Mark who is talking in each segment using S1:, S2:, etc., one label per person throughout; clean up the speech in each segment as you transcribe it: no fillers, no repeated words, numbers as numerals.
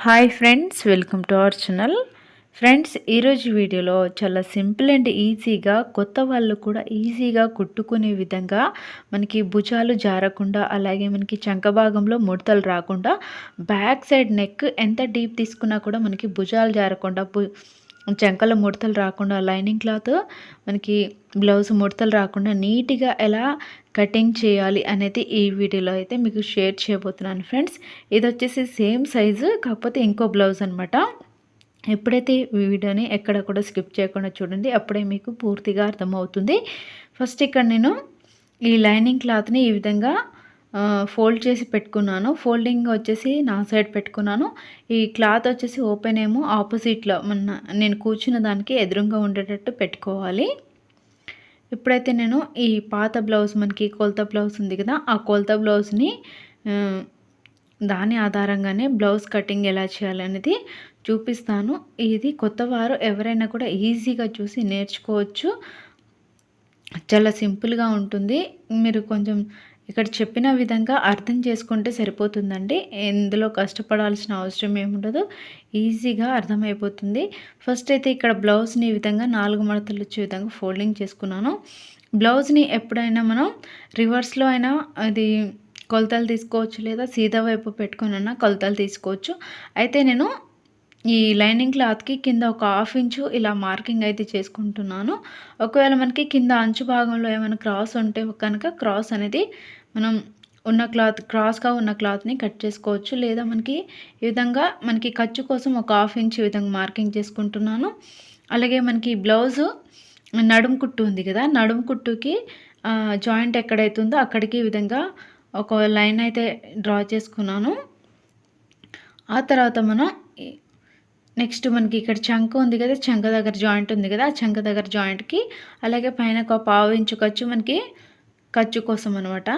S1: Hi friends, welcome to our channel. Friends, ఈరోజు వీడియోలో చాలా సింపుల్ అండ్ ఈజీగా కొత్త వాళ్ళు కూడా ఈజీగా కుట్టుకునే విధంగా మనకి భుజాలు జారకుండా, అలాగే మనకి చంక భాగంలో ముడతలు రాకుండా, బ్యాక్ సైడ్ నెక్ ఎంత డీప్ తీసుకున్నా కూడా మనకి భుజాలు జారకుండా, చంకల ముడతలు రాకుండా, లైనింగ్ క్లాత్ మనకి బ్లౌజ్ ముడతలు రాకుండా నీట్గా ఎలా కటింగ్ చేయాలి అనేది ఈ వీడియోలో అయితే మీకు షేర్ చేయబోతున్నాను ఫ్రెండ్స్. ఇది వచ్చేసి సేమ్ సైజు, కాకపోతే ఇంకో బ్లౌజ్ అనమాట. ఎప్పుడైతే వీడియోని ఎక్కడ కూడా స్కిప్ చేయకుండా చూడండి, అప్పుడే మీకు పూర్తిగా అర్థమవుతుంది. ఫస్ట్ ఇక్కడ నేను ఈ లైనింగ్ క్లాత్ని ఈ విధంగా ఫోల్డ్ చేసి పెట్టుకున్నాను. ఫోల్డింగ్ వచ్చేసి నా సైడ్ పెట్టుకున్నాను. ఈ క్లాత్ వచ్చేసి ఓపెన్ ఏమో ఆపోజిట్లో నేను కూర్చున్న దానికి ఎదురుగా ఉండేటట్టు పెట్టుకోవాలి. ఇప్పుడైతే నేను ఈ పాత బ్లౌజ్, మనకి కొలత బ్లౌజ్ ఉంది కదా, ఆ కొలత బ్లౌజ్ని దాని ఆధారంగానే బ్లౌజ్ కటింగ్ ఎలా చేయాలనేది చూపిస్తాను. ఇది కొత్తవారు ఎవరైనా కూడా ఈజీగా చూసి నేర్చుకోవచ్చు. చాలా సింపుల్గా ఉంటుంది. మీరు కొంచెం ఇక్కడ చెప్పిన విధంగా అర్థం చేసుకుంటే సరిపోతుందండి. ఇందులో కష్టపడాల్సిన అవసరం ఏముండదు, ఈజీగా అర్థమైపోతుంది. ఫస్ట్ అయితే ఇక్కడ బ్లౌజ్ని ఈ విధంగా 4 మడతలు వచ్చే విధంగా ఫోల్డింగ్ చేసుకున్నాను. బ్లౌజ్ని ఎప్పుడైనా మనం రివర్స్లో అయినా అది కొలతలు తీసుకోవచ్చు, లేదా సీదా వైపు పెట్టుకునైనా కొలతలు తీసుకోవచ్చు. అయితే నేను ఈ లైనింగ్ క్లాత్కి కింద ఒక 1/2 ఇంచు ఇలా మార్కింగ్ అయితే చేసుకుంటున్నాను. ఒకవేళ మనకి కింద అంచు భాగంలో ఏమైనా క్రాస్ ఉంటే కనుక క్రాస్ అనేది మనం క్రాస్గా ఉన్న క్లాత్ని కట్ చేసుకోవచ్చు. లేదా మనకి ఈ విధంగా మనకి ఖర్చు కోసం ఒక 1/2 ఇంచ్ ఈ విధంగా మార్కింగ్ చేసుకుంటున్నాను. అలాగే మనకి బ్లౌజు నడుము కుట్టు ఉంది కదా, నడుము కుట్టుకి జాయింట్ ఎక్కడైతుందో అక్కడికి ఈ విధంగా ఒక లైన్ అయితే డ్రా చేసుకున్నాను. ఆ తర్వాత మనం నెక్స్ట్ మనకి ఇక్కడ చంక ఉంది కదా, చంక దగ్గర జాయింట్ ఉంది కదా, ఆ చంక దగ్గర జాయింట్కి అలాగే పైన ఒక 1/2 ఇంచు ఖర్చు మనకి ఖర్చు కోసం అనమాట,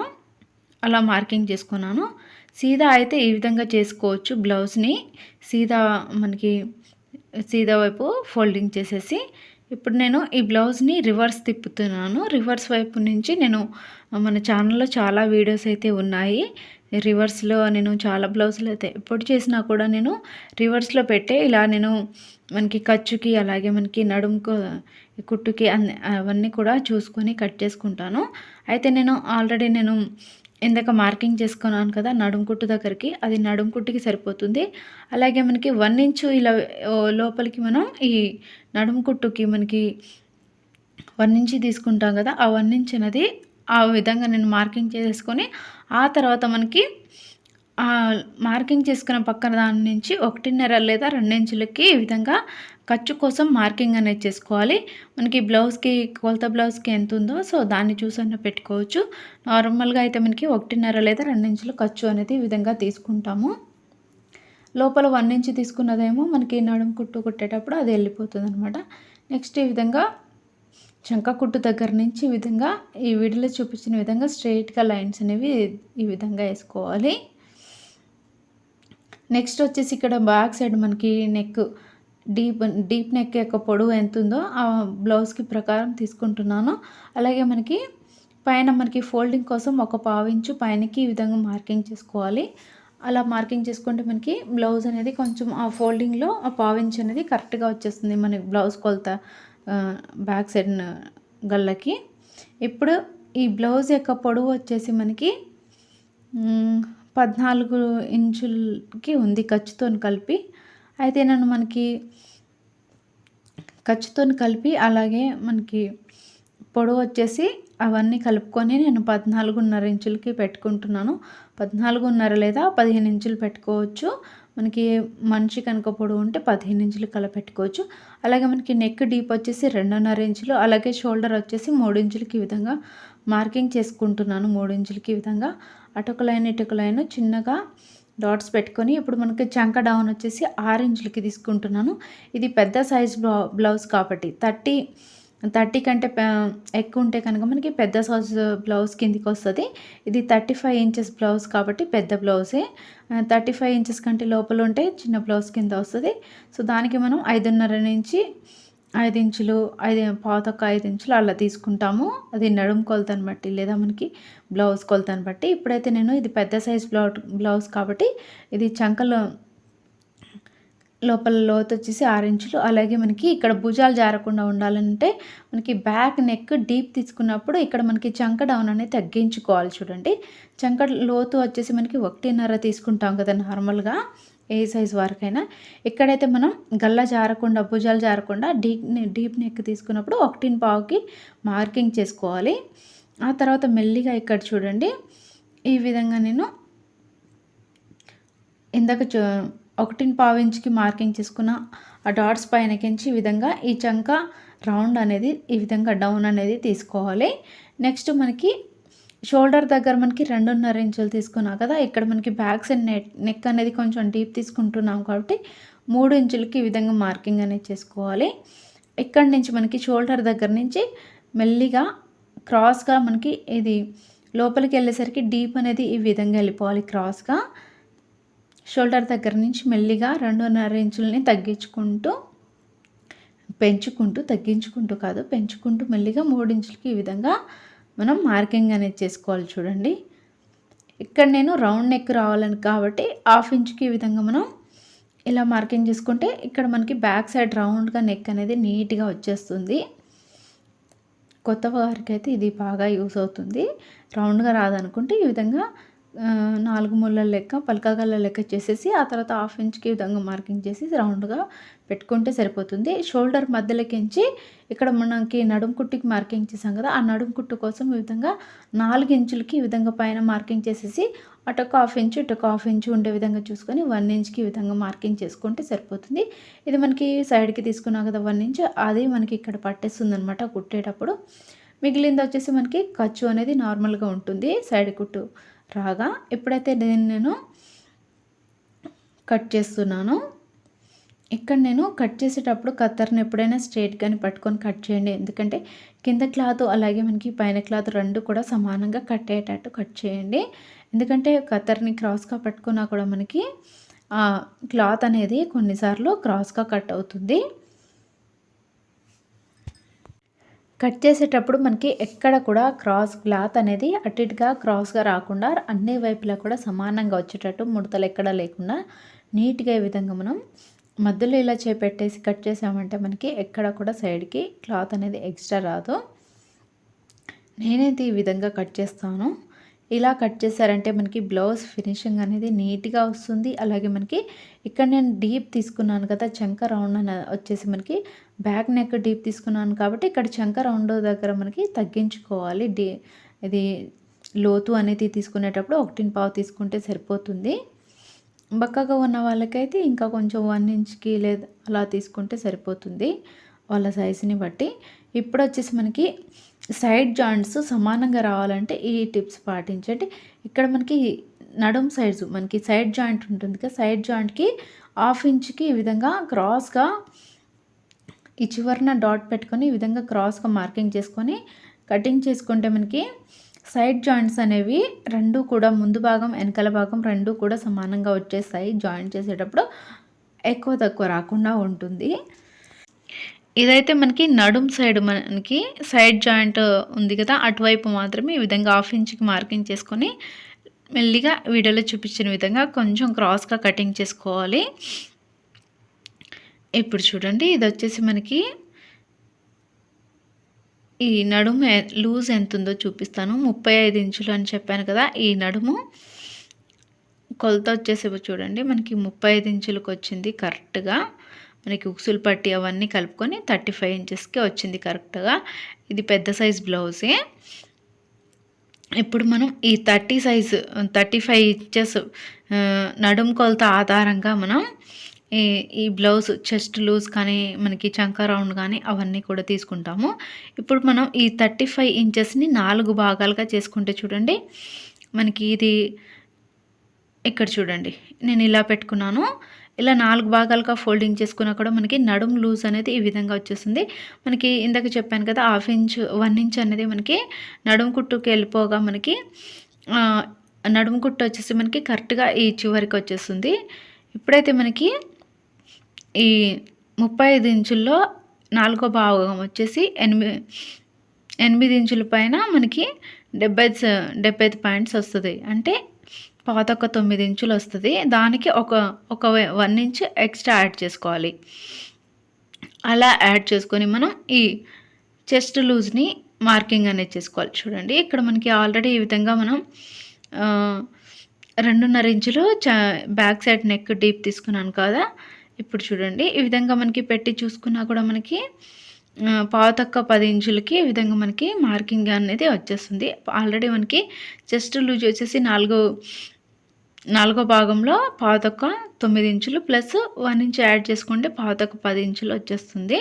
S1: అలా మార్కింగ్ చేసుకున్నాను. సీదా అయితే ఈ విధంగా చేసుకోవచ్చు. బ్లౌజ్ని మనకి సీదా వైపు ఫోల్డింగ్ చేసేసి ఇప్పుడు నేను ఈ బ్లౌజ్ని రివర్స్ తిప్పుతున్నాను. రివర్స్ వైపు నుంచి నేను మన ఛానల్లో చాలా వీడియోస్ అయితే ఉన్నాయి. రివర్స్లో నేను చాలా బ్లౌజులు అయితే ఎప్పుడు చేసినా కూడా నేను రివర్స్లో పెట్టే ఇలా నేను మనకి ఖర్చుకి అలాగే మనకి నడుముకు కుట్టుకి అవన్నీ కూడా చూసుకొని కట్ చేసుకుంటాను. అయితే నేను ఆల్రెడీ ఇందాక మార్కింగ్ చేసుకున్నాను కదా నడుము కుట్టు దగ్గరికి, అది నడుము కుట్టుకి సరిపోతుంది. అలాగే మనకి 1 ఇంచు ఇలా లోపలికి మనం ఈ నడుము కుట్టుకి మనకి 1 ఇంచ్ తీసుకుంటాం కదా, ఆ 1 ఇంచ్ అనేది ఆ విధంగా నేను మార్కింగ్ చేసుకొని, ఆ తర్వాత మనకి మార్కింగ్ చేసుకున్న పక్కన దాని నుంచి 1.5 లేదా 2 ఇంచులకి ఈ విధంగా ఖర్చు కోసం మార్కింగ్ అనేది చేసుకోవాలి. మనకి బ్లౌజ్కి కొలత బ్లౌజ్కి ఎంత ఉందో సో దాన్ని చూసన్నా పెట్టుకోవచ్చు. నార్మల్గా అయితే మనకి 1.5 లేదా 2 ఇంచుల ఖర్చు అనేది ఈ విధంగా తీసుకుంటాము. లోపల 1 ఇంచ్ తీసుకున్నదేమో మనకి నడుము కుట్టు కుట్టేటప్పుడు అది వెళ్ళిపోతుంది అనమాట. నెక్స్ట్ ఈ విధంగా చంక కుట్టు దగ్గర నుంచి ఈ విధంగా ఈ వీడియోలో చూపించిన విధంగా స్ట్రైట్గా లైన్స్ అనేవి ఈ విధంగా వేసుకోవాలి. నెక్స్ట్ వచ్చేసి ఇక్కడ బ్యాక్ సైడ్ మనకి నెక్ డీప్ నెక్ యొక్క పొడవు ఎంత ఉందో ఆ బ్లౌజ్కి ప్రకారం తీసుకుంటున్నాను. అలాగే మనకి పైన మనకి ఫోల్డింగ్ కోసం ఒక 1/2 ఇంచు పైనకి ఈ విధంగా మార్కింగ్ చేసుకోవాలి. అలా మార్కింగ్ చేసుకుంటే మనకి బ్లౌజ్ అనేది కొంచెం ఆ ఫోల్డింగ్లో ఆ 1/2 ఇంచ్ అనేది కరెక్ట్గా వచ్చేస్తుంది మనకి బ్లౌజ్ కొలత బ్యాక్ సైడ్ గళ్ళకి. ఇప్పుడు ఈ బ్లౌజ్ యొక్క పొడవు వచ్చేసి మనకి 14 ఇంచులకి ఉంది ఖర్చుతో కలిపి. అయితే నేను మనకి ఖర్చుతో కలిపి అలాగే మనకి పొడవు వచ్చేసి అవన్నీ కలుపుకొని నేను 14.5 ఇంచులకి పెట్టుకుంటున్నాను. 14.5 లేదా 15 ఇంచులు పెట్టుకోవచ్చు. మనకి మనిషి కనుక పొడవు ఉంటే 15 ఇంచులు కల పెట్టుకోవచ్చు. అలాగే మనకి నెక్ డీప్ వచ్చేసి 2.5 ఇంచులు, అలాగే షోల్డర్ వచ్చేసి 3 ఇంచులకి ఈ విధంగా మార్కింగ్ చేసుకుంటున్నాను. 3 ఇంచులకి ఈ విధంగా అటొక లైన్ ఇటొక లైన్ చిన్నగా డాట్స్ పెట్టుకొని ఇప్పుడు మనకి చంక డౌన్ వచ్చేసి 6 ఇంచులకి తీసుకుంటున్నాను. ఇది పెద్ద సైజ్ బ్లౌజ్ కాబట్టి 30 కంటే ఎక్కువ ఉంటే కనుక మనకి పెద్ద సైజ్ బ్లౌజ్ కిందికి వస్తుంది. ఇది 35 ఇంచెస్ బ్లౌజ్ కాబట్టి పెద్ద బ్లౌజే. 35 ఇంచెస్ కంటే లోపల ఉంటే చిన్న బ్లౌజ్ కింద వస్తుంది. సో దానికి మనం 5.5 నుంచి 5 ఇంచులు, 5 ఇంచులు అలా తీసుకుంటాము. అది నడుము కొలతను బట్టి లేదా మనకి బ్లౌజ్ కొలతను బట్టి. ఇప్పుడైతే నేను ఇది పెద్ద సైజ్ బ్లౌజ్ కాబట్టి ఇది చంకలో లోపల లోతు వచ్చేసి 6 ఇంచులు. అలాగే మనకి ఇక్కడ భుజాలు జారకుండా ఉండాలంటే మనకి బ్యాక్ నెక్ డీప్ తీసుకున్నప్పుడు ఇక్కడ మనకి చంక డౌన్ అనేది తగ్గించుకోవాలి చూడండి. చంక లోతు వచ్చేసి మనకి 1.5 తీసుకుంటాం కదా నార్మల్‌గా ఏ సైజ్ వరకైనా. ఇక్కడైతే మనం గల్ల జారకుండా భుజాలు జారకుండా డీప్ నెక్ తీసుకున్నప్పుడు 1.25కి మార్కింగ్ చేసుకోవాలి. ఆ తర్వాత మెల్లిగా ఇక్కడ చూడండి ఈ విధంగా నేను ఇందాక 1.25 ఇంచుకి మార్కింగ్ చేసుకున్న ఆ డాట్స్ పైనకించి ఈ విధంగా ఈ చంక రౌండ్ అనేది ఈ విధంగా డౌన్ అనేది తీసుకోవాలి. నెక్స్ట్ మనకి షోల్డర్ దగ్గర మనకి 2.5 ఇంచులు తీసుకున్నాం కదా, ఇక్కడ మనకి బ్యాక్ సైడ్ నెక్ అనేది కొంచెం డీప్ తీసుకుంటున్నాం కాబట్టి 3 ఇంచులకి ఈ విధంగా మార్కింగ్ అనేది చేసుకోవాలి. ఇక్కడ నుంచి మనకి షోల్డర్ దగ్గర నుంచి మెల్లిగా క్రాస్గా మనకి ఇది లోపలికి వెళ్ళేసరికి డీప్ అనేది ఈ విధంగా వెళ్ళిపోవాలి. క్రాస్గా షోల్డర్ దగ్గర నుంచి మెల్లిగా 2.5 ఇంచులని పెంచుకుంటూ మెల్లిగా 3 ఇంచులకి ఈ విధంగా మనం మార్కింగ్ అనేది చేసుకోవాలి చూడండి. ఇక్కడ నేను రౌండ్ నెక్ రావాలని కాబట్టి 1/2 ఇంచుకి ఈ విధంగా మనం ఇలా మార్కింగ్ చేసుకుంటే ఇక్కడ మనకి బ్యాక్ సైడ్ రౌండ్గా నెక్ అనేది నీట్గా వచ్చేస్తుంది. కొత్త వారికి అయితే ఇది బాగా యూస్ అవుతుంది. రౌండ్గా రాదనుకుంటే ఈ విధంగా 4 ముళ్ళల లెక్క పలకగల లెక్క చేసేసి ఆ తర్వాత 1/2 ఇంచుకి ఈ విధంగా మార్కింగ్ చేసి రౌండ్గా పెట్టుకుంటే సరిపోతుంది. షోల్డర్ మధ్యలోకించి ఇక్కడ మనకి నడుము కుట్టుకి మార్కింగ్ చేసాం కదా, ఆ నడుము కుట్టు కోసం ఈ విధంగా 4 ఇంచులకి ఈ విధంగా పైన మార్కింగ్ చేసేసి అటొక 1/2 ఇంచు ఇటొక 1/2 ఇంచు ఉండే విధంగా చూసుకొని 1 ఇంచ్కి ఈ విధంగా మార్కింగ్ చేసుకుంటే సరిపోతుంది. ఇది మనకి సైడ్కి తీసుకున్నాం కదా 1 ఇంచ్, అది మనకి ఇక్కడ పట్టేస్తుంది అనమాట కుట్టేటప్పుడు. మిగిలింది వచ్చేసి మనకి ఖర్చు అనేది నార్మల్గా ఉంటుంది సైడ్ కుట్టు రాగా. ఇప్పుడైతే దీన్ని నేను కట్ చేస్తున్నాను. ఇక్కడ నేను కట్ చేసేటప్పుడు కత్తర్ని ఎప్పుడైనా స్ట్రైట్గాని పట్టుకొని కట్ చేయండి. ఎందుకంటే కింద క్లాత్ అలాగే మనకి పైన క్లాత్ 2 కూడా సమానంగా కట్ అయ్యేటట్టు కట్ చేయండి. ఎందుకంటే కత్తర్ని క్రాస్గా పట్టుకున్నా కూడా మనకి క్లాత్ అనేది కొన్నిసార్లు క్రాస్గా కట్ అవుతుంది. కట్ చేసేటప్పుడు మనకి ఎక్కడ కూడా క్లాత్ అనేది అటు ఇటుగా క్రాస్గా రాకుండా అన్ని వైపులా కూడా సమానంగా వచ్చేటట్టు ముడతలు ఎక్కడ లేకుండా నీట్గా ఈ విధంగా మనం మధ్యలో ఇలా చేపెట్టేసి కట్ చేసామంటే మనకి ఎక్కడ కూడా సైడ్కి క్లాత్ అనేది ఎక్స్ట్రా రాదు. నేనైతే ఈ విధంగా కట్ చేస్తాను. ఇలా కట్ చేశారంటే మనకి బ్లౌజ్ ఫినిషింగ్ అనేది నీట్గా వస్తుంది. అలాగే మనకి ఇక్కడ నేను డీప్ తీసుకున్నాను కదా, చంక రౌండ్ వచ్చేసి మనకి బ్యాక్ నెక్ డీప్ తీసుకున్నాను కాబట్టి ఇక్కడ చంక రౌండ్ దగ్గర మనకి తగ్గించుకోవాలి. ఇది లోతు అనేది తీసుకునేటప్పుడు 1.25 తీసుకుంటే సరిపోతుంది. బక్కగా ఉన్న వాళ్ళకైతే ఇంకా కొంచెం 1 ఇంచ్కి లేదా అలా తీసుకుంటే సరిపోతుంది వాళ్ళ సైజుని బట్టి. ఇప్పుడు వచ్చేసి మనకి సైడ్ జాయింట్స్ సమానంగా రావాలంటే ఈ టిప్స్ పాటించండి. ఇక్కడ మనకి నడుం సైజు మనకి సైడ్ జాయింట్ ఉంటుంది కదా, సైడ్ జాయింట్కి 1/2 ఇంచుకి ఈ విధంగా క్రాస్గా ఈ చివరన డాట్ పెట్టుకొని ఈ విధంగా క్రాస్గా మార్కింగ్ చేసుకొని కటింగ్ చేసుకుంటే మనకి సైడ్ జాయింట్స్ అనేవి 2 కూడా ముందు భాగం వెనకాల భాగం 2 కూడా సమానంగా వచ్చేస్తాయి. జాయింట్ చేసేటప్పుడు ఎక్కువ తక్కువ రాకుండా ఉంటుంది. ఇదైతే మనకి నడుం సైడ్ మనకి సైడ్ జాయింట్ ఉంది కదా, అటువైపు మాత్రమే ఈ విధంగా 1/2 ఇంచుకి మార్కింగ్ చేసుకొని మెల్లిగా వీడియోలో చూపించిన విధంగా కొంచెం క్రాస్గా కటింగ్ చేసుకోవాలి. ఇప్పుడు చూడండి ఇది వచ్చేసి మనకి ఈ నడుము లూజ్ ఎంత ఉందో చూపిస్తాను. 35 ఇంచులు అని చెప్పాను కదా, ఈ నడుము కొలత వచ్చేసి చూడండి మనకి 35 ఇంచులకు వచ్చింది కరెక్ట్గా. మనకి ఉక్సులు పట్టి అవన్నీ కలుపుకొని 35 ఇంచెస్కి వచ్చింది కరెక్ట్గా. ఇది పెద్ద సైజ్ బ్లౌజే. ఇప్పుడు మనం ఈ 35 ఇంచెస్ నడుము కొలత ఆధారంగా మనం ఈ బ్లౌజ్ చెస్ట్ లూజ్ కానీ మనకి చంకా రౌండ్ కానీ అవన్నీ కూడా తీసుకుంటాము. ఇప్పుడు మనం ఈ 35 ఇంచెస్ని 4 భాగాలుగా చేసుకుంటే చూడండి మనకి ఇది ఇక్కడ చూడండి నేను ఇలా పెట్టుకున్నాను. ఇలా 4 భాగాలుగా ఫోల్డింగ్ చేసుకున్నా కూడా మనకి నడుము లూజ్ అనేది ఈ విధంగా వచ్చేస్తుంది. మనకి ఇందాక చెప్పాను కదా 1 ఇంచ్ అనేది మనకి నడుము కుట్టుకి వెళ్ళిపోగా మనకి నడుము కుట్టు వచ్చేసి మనకి కరెక్ట్గా ఈ చివరికి వచ్చేస్తుంది. ఇప్పుడైతే మనకి ఈ 35 ఇంచుల్లో 4వ భాగం వచ్చేసి 8 ఇంచుల పైన మనకి 75 పాయింట్స్ వస్తుంది. అంటే పావుతక్కువ 9 ఇంచులు వస్తుంది. దానికి ఒక 1 ఇంచ్ ఎక్స్ట్రా యాడ్ చేసుకోవాలి. అలా యాడ్ చేసుకొని మనం ఈ చెస్ట్ లూజ్ని మార్కింగ్ అనేది చేసుకోవాలి. చూడండి ఇక్కడ మనకి ఆల్రెడీ ఈ విధంగా మనం 2.5 ఇంచులు బ్యాక్ సైడ్ నెక్ డీప్ తీసుకున్నాను కదా. ఇప్పుడు చూడండి ఈ విధంగా మనకి పెట్టి చూసుకున్నా కూడా మనకి పావుతక్కువ 10 ఇంచులకి ఈ విధంగా మనకి మార్కింగ్ అనేది వచ్చేస్తుంది. ఆల్రెడీ మనకి చెస్ట్ లూజ్ వచ్చేసి నాలుగో భాగంలో పావుతక్కువ 9 ఇంచులు ప్లస్ 1 ఇంచ్ యాడ్ చేసుకుంటే పావుతక్కువ 10 ఇంచులు వచ్చేస్తుంది.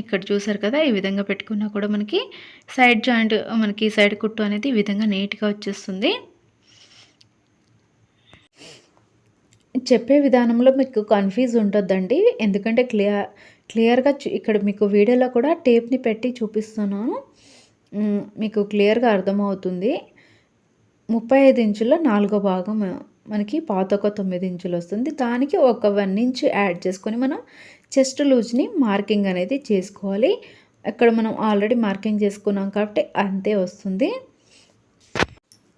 S1: ఇక్కడ చూసారు కదా, ఈ విధంగా పెట్టుకున్నా కూడా మనకి సైడ్ జాయింట్ మనకి సైడ్ కుట్టు అనేది ఈ విధంగా నీట్గా వచ్చేస్తుంది. చెప్పే విధానంలో మీకు కన్ఫ్యూజ్ ఉంటుందండి, ఎందుకంటే క్లియర్గా ఇక్కడ మీకు వీడియోలో కూడా టేప్ని పెట్టి చూపిస్తున్నాను, మీకు క్లియర్గా అర్థమవుతుంది. 35 ఇంచుల 4వ భాగం మనకి పావుతక్కువ 9 ఇంచులు వస్తుంది. దానికి ఒక 1 ఇంచ్ యాడ్ చేసుకొని మనం చెస్ట్ లూజ్ని మార్కింగ్ అనేది చేసుకోవాలి. ఇక్కడ మనం ఆల్రెడీ మార్కింగ్ చేసుకున్నాం కాబట్టి అంతే వస్తుంది.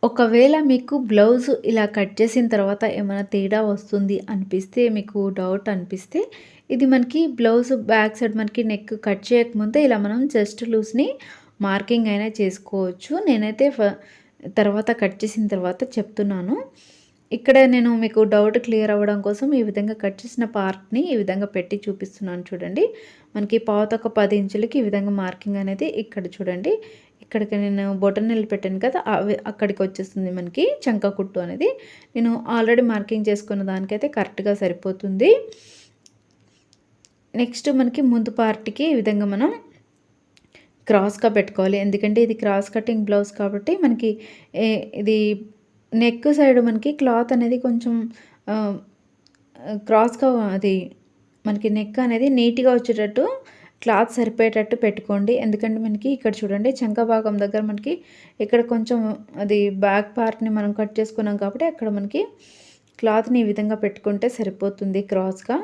S1: ఒకవేళ మీకు బ్లౌజ్ ఇలా కట్ చేసిన తర్వాత ఏమైనా తేడా వస్తుంది అనిపిస్తే, మీకు డౌట్ అనిపిస్తే, ఇది మనకి బ్లౌజ్ బ్యాక్ సైడ్ మనకి నెక్ కట్ చేయకముందే ఇలా మనం చెస్ట్ లూజ్ని మార్కింగ్ అయినా చేసుకోవచ్చు. నేనైతే తర్వాత కట్ చేసిన తర్వాత చెప్తున్నాను. ఇక్కడ నేను మీకు డౌట్ క్లియర్ అవ్వడం కోసం ఈ విధంగా కట్ చేసిన పార్ట్ని ఈ విధంగా పెట్టి చూపిస్తున్నాను. చూడండి మనకి పావుతక్కువ 10 ఇంచులకి ఈ విధంగా మార్కింగ్ అనేది ఇక్కడ చూడండి, ఇక్కడికి నేను బొటనవేలు పెట్టాను కదా, అక్కడికి వచ్చేస్తుంది మనకి చంక కుట్టు అనేది. నేను ఆల్రెడీ మార్కింగ్ చేసుకున్న దానికైతే కరెక్ట్గా సరిపోతుంది. నెక్స్ట్ మనకి ముందు పార్ట్కి ఈ విధంగా మనం క్రాస్గా పెట్టుకోవాలి, ఎందుకంటే ఇది క్రాస్ కటింగ్ బ్లౌజ్ కాబట్టి మనకి ఇది నెక్ సైడ్ మనకి క్లాత్ అనేది కొంచెం క్రాస్గా, అది మనకి నెక్ అనేది నీట్గా వచ్చేటట్టు క్లాత్ సరిపోయేటట్టు పెట్టుకోండి. ఎందుకంటే మనకి ఇక్కడ చూడండి చంక భాగం దగ్గర మనకి ఇక్కడ కొంచెం అది బ్యాక్ పార్ట్ని మనం కట్ చేసుకున్నాం కాబట్టి అక్కడ మనకి క్లాత్ని ఈ విధంగా పెట్టుకుంటే సరిపోతుంది క్రాస్గా.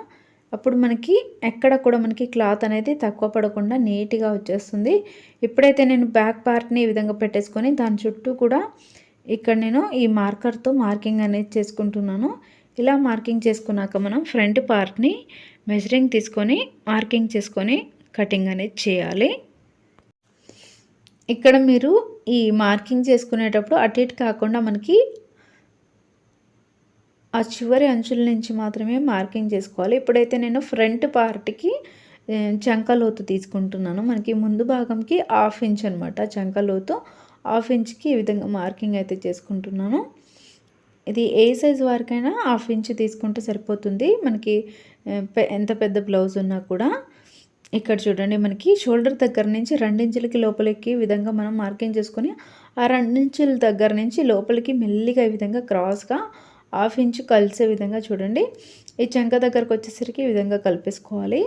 S1: అప్పుడు మనకి ఎక్కడ కూడా మనకి క్లాత్ అనేది తక్కువ పడకుండా నీట్గా వచ్చేస్తుంది. ఇప్పుడైతే నేను బ్యాక్ పార్ట్ని ఈ విధంగా పెట్టేసుకొని దాని చుట్టూ కూడా ఇక్కడ నేను ఈ మార్కర్తో మార్కింగ్ అనేది చేసుకుంటున్నాను. ఇలా మార్కింగ్ చేసుకున్నాక మనం ఫ్రంట్ పార్ట్ని మెజరింగ్ తీసుకొని మార్కింగ్ చేసుకొని కటింగ్ అనేది చేయాలి. ఇక్కడ మీరు ఈ మార్కింగ్ చేసుకునేటప్పుడు అటు ఇటు కాకుండా మనకి ఆ చివరి అంచుల నుంచి మాత్రమే మార్కింగ్ చేసుకోవాలి. ఇప్పుడైతే నేను ఫ్రంట్ పార్ట్కి చంక లోతు తీసుకుంటున్నాను. మనకి ముందు భాగంకి 1/2 ఇంచ్ అనమాట చంక లోతు, 1/2 ఇంచ్కి ఈ విధంగా మార్కింగ్ అయితే చేసుకుంటున్నాను. ఇది ఏ సైజు వరకైనా 1/2 ఇంచ్ తీసుకుంటే సరిపోతుంది మనకి, ఎంత పెద్ద బ్లౌజ్ ఉన్నా కూడా. ఇక్కడ చూడండి మనకి షోల్డర్ దగ్గర నుంచి 2 ఇంచులకి లోపలికి ఈ విధంగా మనం మార్కింగ్ చేసుకొని ఆ 2 ఇంచుల దగ్గర నుంచి లోపలికి మెల్లిగా ఈ విధంగా క్రాస్గా 1/2 ఇంచ్ కలిసే విధంగా చూడండి ఈ చంక దగ్గరకు వచ్చేసరికి ఈ విధంగా కలిపేసుకోవాలి.